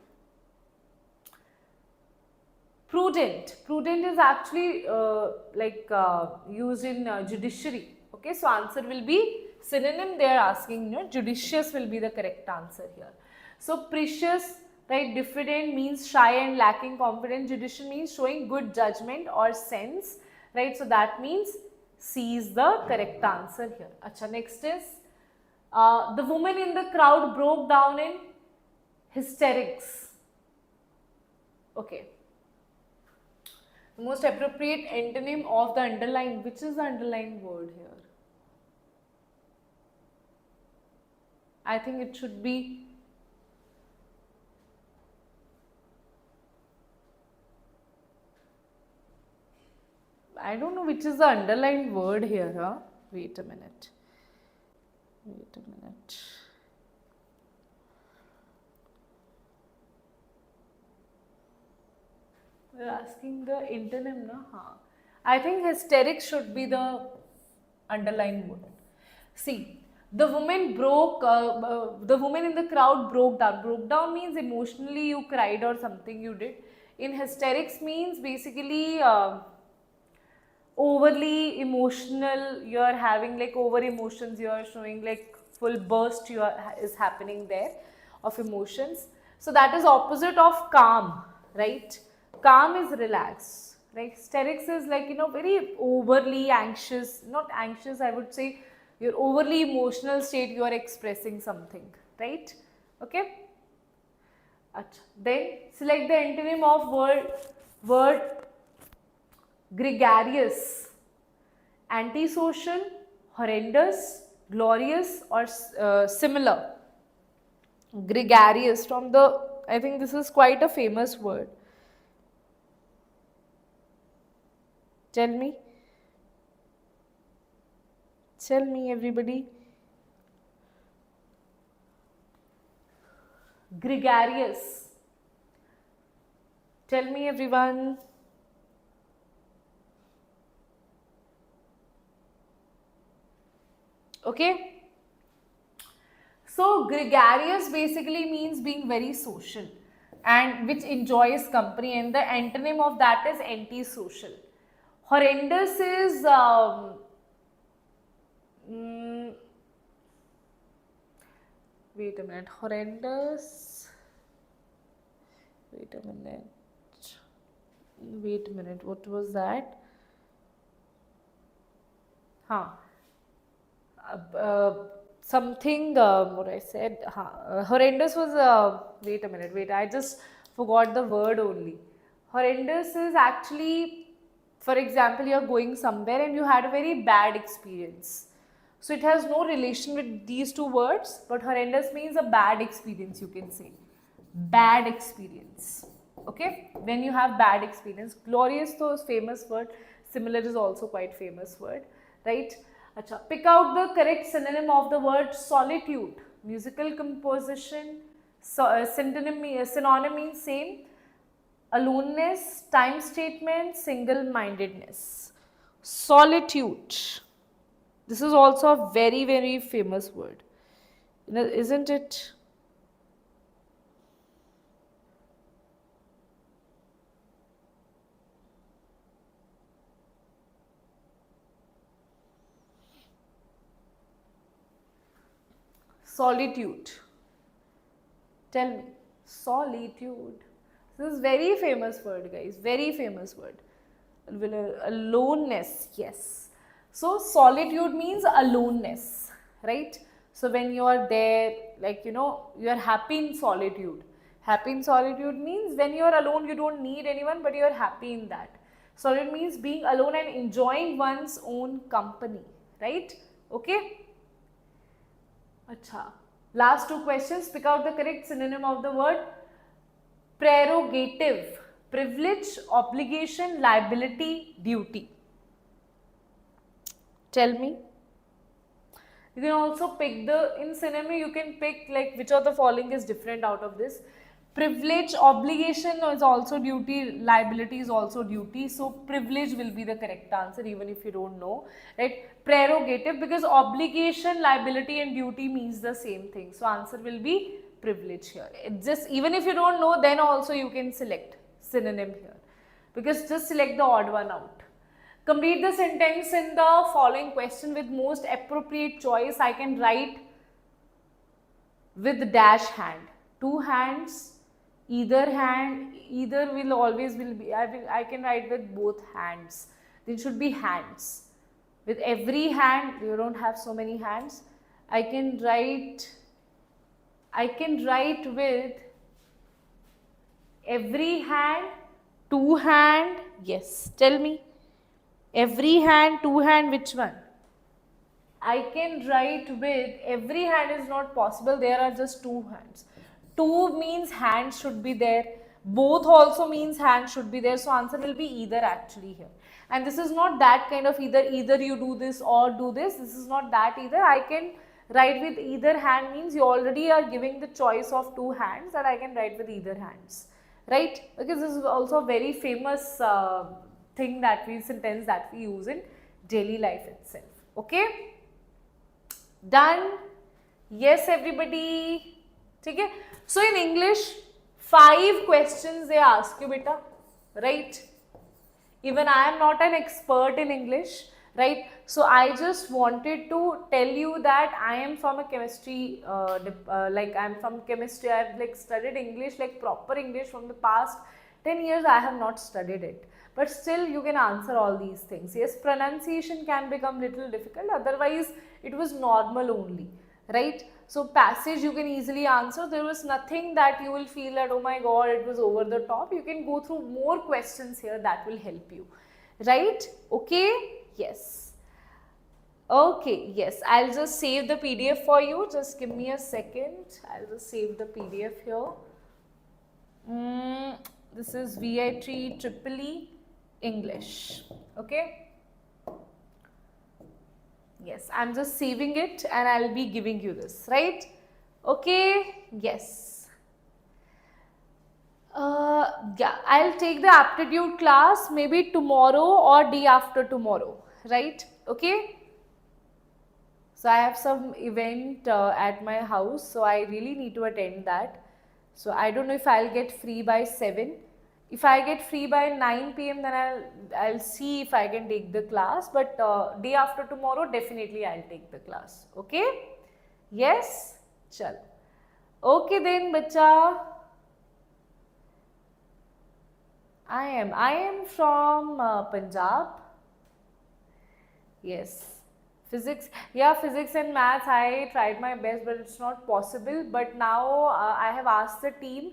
A: Prudent. Prudent is actually used in judiciary. Okay, so answer will be synonym. They are asking, judicious will be the correct answer here. So precious, right? Diffident means shy and lacking confidence. Judicial means showing good judgment or sense, right? So that means C is the correct answer here. Acha, next is the woman in the crowd broke down in hysterics. Okay. The most appropriate antonym of the underlined, which is the underlined word here? I think it should be I don't know which is the underlined word here, huh? Wait a minute. Wait a minute. We're asking the antonym, no? I think hysterics should be the underlined word. See, the woman the woman in the crowd broke down. Broke down means emotionally you cried or something you did. In hysterics means basically overly emotional, you are having like over emotions, you are showing like full burst is happening there of emotions. So that is opposite of calm, right? Calm is relaxed, right? Hysterics is like, very overly anxious, not anxious, I would say your overly emotional state, you are expressing something, right? Okay. Then select the antonym of word gregarious, antisocial, horrendous, glorious, or similar. Gregarious, from the, I think this is quite a famous word. Tell me everybody. Gregarious. Tell me everyone. Okay. So gregarious basically means being very social and which enjoys company, and the antonym of that is antisocial. Horrendous is wait a minute, horrendous, wait a minute, what was that? Something, what I said, horrendous was, wait a minute, I just forgot the word only. Horrendous is actually, for example, you are going somewhere and you had a very bad experience. So it has no relation with these two words, but horrendous means a bad experience, you can say. Bad experience. Okay, when you have bad experience. Glorious though is famous word, similar is also quite famous word, right? Achha, pick out the correct synonym of the word solitude. Musical composition, synonym means same. Aloneness, time statement, single-mindedness. Solitude. This is also a very, very famous word, isn't it? Solitude. Tell me. Solitude. This is very famous word, guys. Very famous word. Aloneness. Yes. So solitude means aloneness, right? So when you are there, like, you are happy in solitude. Happy in solitude means when you are alone, you don't need anyone, but you are happy in that. Solitude means being alone and enjoying one's own company, right? Okay. Achha. Last two questions. Pick out the correct synonym of the word prerogative. Privilege, obligation, liability, duty. Tell me. You can also pick in synonym, you can pick like which of the following is different out of this. Privilege, obligation is also duty, liability is also duty. So privilege will be the correct answer even if you don't know, right? Prerogative, because obligation, liability and duty means the same thing. So answer will be privilege here. It just, even if you don't know, then also you can select synonym here. because just select the odd one out. Complete the sentence in the following question with most appropriate choice. I can write with dash hand. Two hands, either hand, either will always will be, I can write with both hands. There should be hands. With every hand, you don't have so many hands. I can write with every hand, two hand, yes, tell me. Every hand, two hand, which one? I can write with every hand is not possible, there are just two hands. Two means hand should be there, both also means hand should be there, so answer will be either actually here. And this is not that kind of either you do this or do this is not that either. I can write with either hand means you already are giving the choice of two hands, and I can write with either hands, right? Because this is also a very famous sentence that we use in daily life itself. Okay, done? Yes everybody? Okay. So in English 5 questions they ask you, beta, right? Even I am not an expert in English, right? So I just wanted to tell you that I am from a chemistry, I am from chemistry. I have studied English, proper English from the past 10 years. I have not studied it, but still you can answer all these things. Yes, pronunciation can become little difficult, otherwise it was normal only, right? So passage you can easily answer. There was nothing that you will feel that, oh my god, it was over the top. You can go through more questions here that will help you, right? Okay, yes. Okay, yes, I'll just save the PDF for you. Just give me a second. I'll just save the PDF here. This is VITEEE English. Okay. Yes, I'm just saving it and I'll be giving you this, right? Okay, yes. Yeah, I'll take the aptitude class maybe tomorrow or day after tomorrow, right? Okay. So I have some event at my house, so I really need to attend that. So I don't know if I'll get free by 7. If I get free by 9 PM, then I'll see if I can take the class. But day after tomorrow, definitely I'll take the class. Okay? Yes? Chal. Okay then, bacha. I am from Punjab. Yes. Physics, yeah, physics and maths, I tried my best, but it's not possible. But now I have asked the team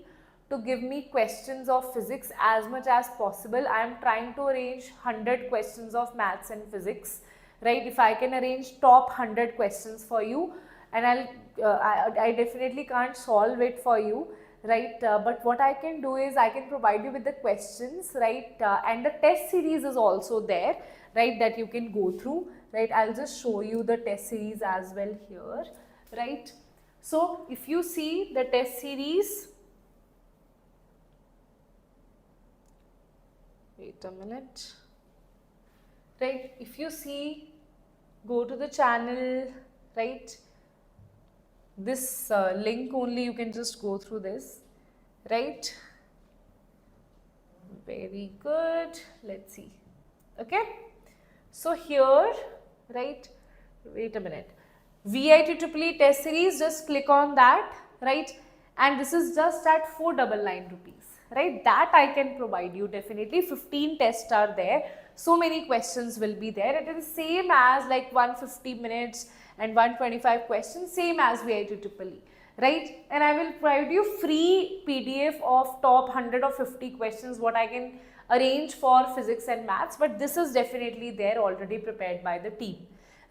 A: to give me questions of physics as much as possible. I am trying to arrange 100 questions of maths and physics, right? If I can arrange top 100 questions for you, and I definitely can't solve it for you, right? But what I can do is I can provide you with the questions, right? And the test series is also there, right, that you can go through, right? I'll just show you the test series as well here, right? So if you see the test series, wait a minute, right? If you see, go to the channel, right? This link only, you can just go through this, right? Very good. Let's see. Okay. So here, right, wait a minute, VITEEE test series, just click on that, right, and this is just at 499 rupees, right? That I can provide you definitely. 15 tests are there, so many questions will be there. It is same as like 150 minutes and 125 questions, same as VITEEE, right? And I will provide you free PDF of top 100 or 50 questions what I can arrange for physics and maths, but this is definitely there already prepared by the team,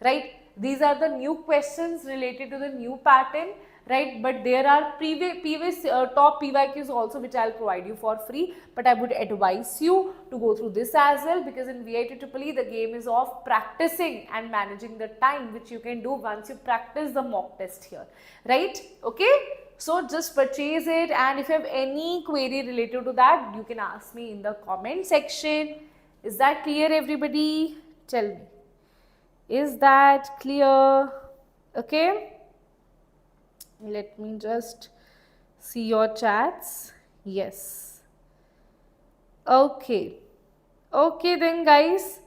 A: right? These are the new questions related to the new pattern, right? But there are previous top PYQs also which I'll provide you for free, but I would advise you to go through this as well, because in VITEEE the game is of practicing and managing the time, which you can do once you practice the mock test here, right? Okay. So just purchase it, and if you have any query related to that, you can ask me in the comment section. Is that clear everybody? Tell me. Is that clear? Okay. Let me just see your chats. Yes. Okay. Okay then guys.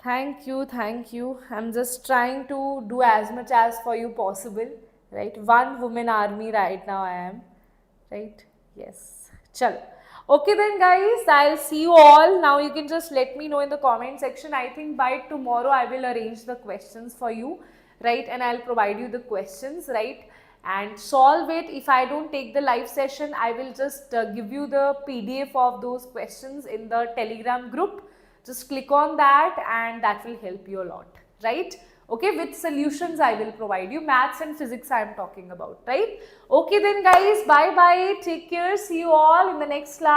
A: Thank you. I'm just trying to do as much as for you possible, right? One woman army right now I am, right? Yes. Chalo. Okay then guys, I'll see you all. Now you can just let me know in the comment section. I think by tomorrow I will arrange the questions for you, right? And I'll provide you the questions, right? And solve it. If I don't take the live session, I will just give you the PDF of those questions in the Telegram group. Just click on that and that will help you a lot, right? Okay, with solutions I will provide you. Maths and physics I am talking about, right? Okay then guys, bye bye, take care, see you all in the next class.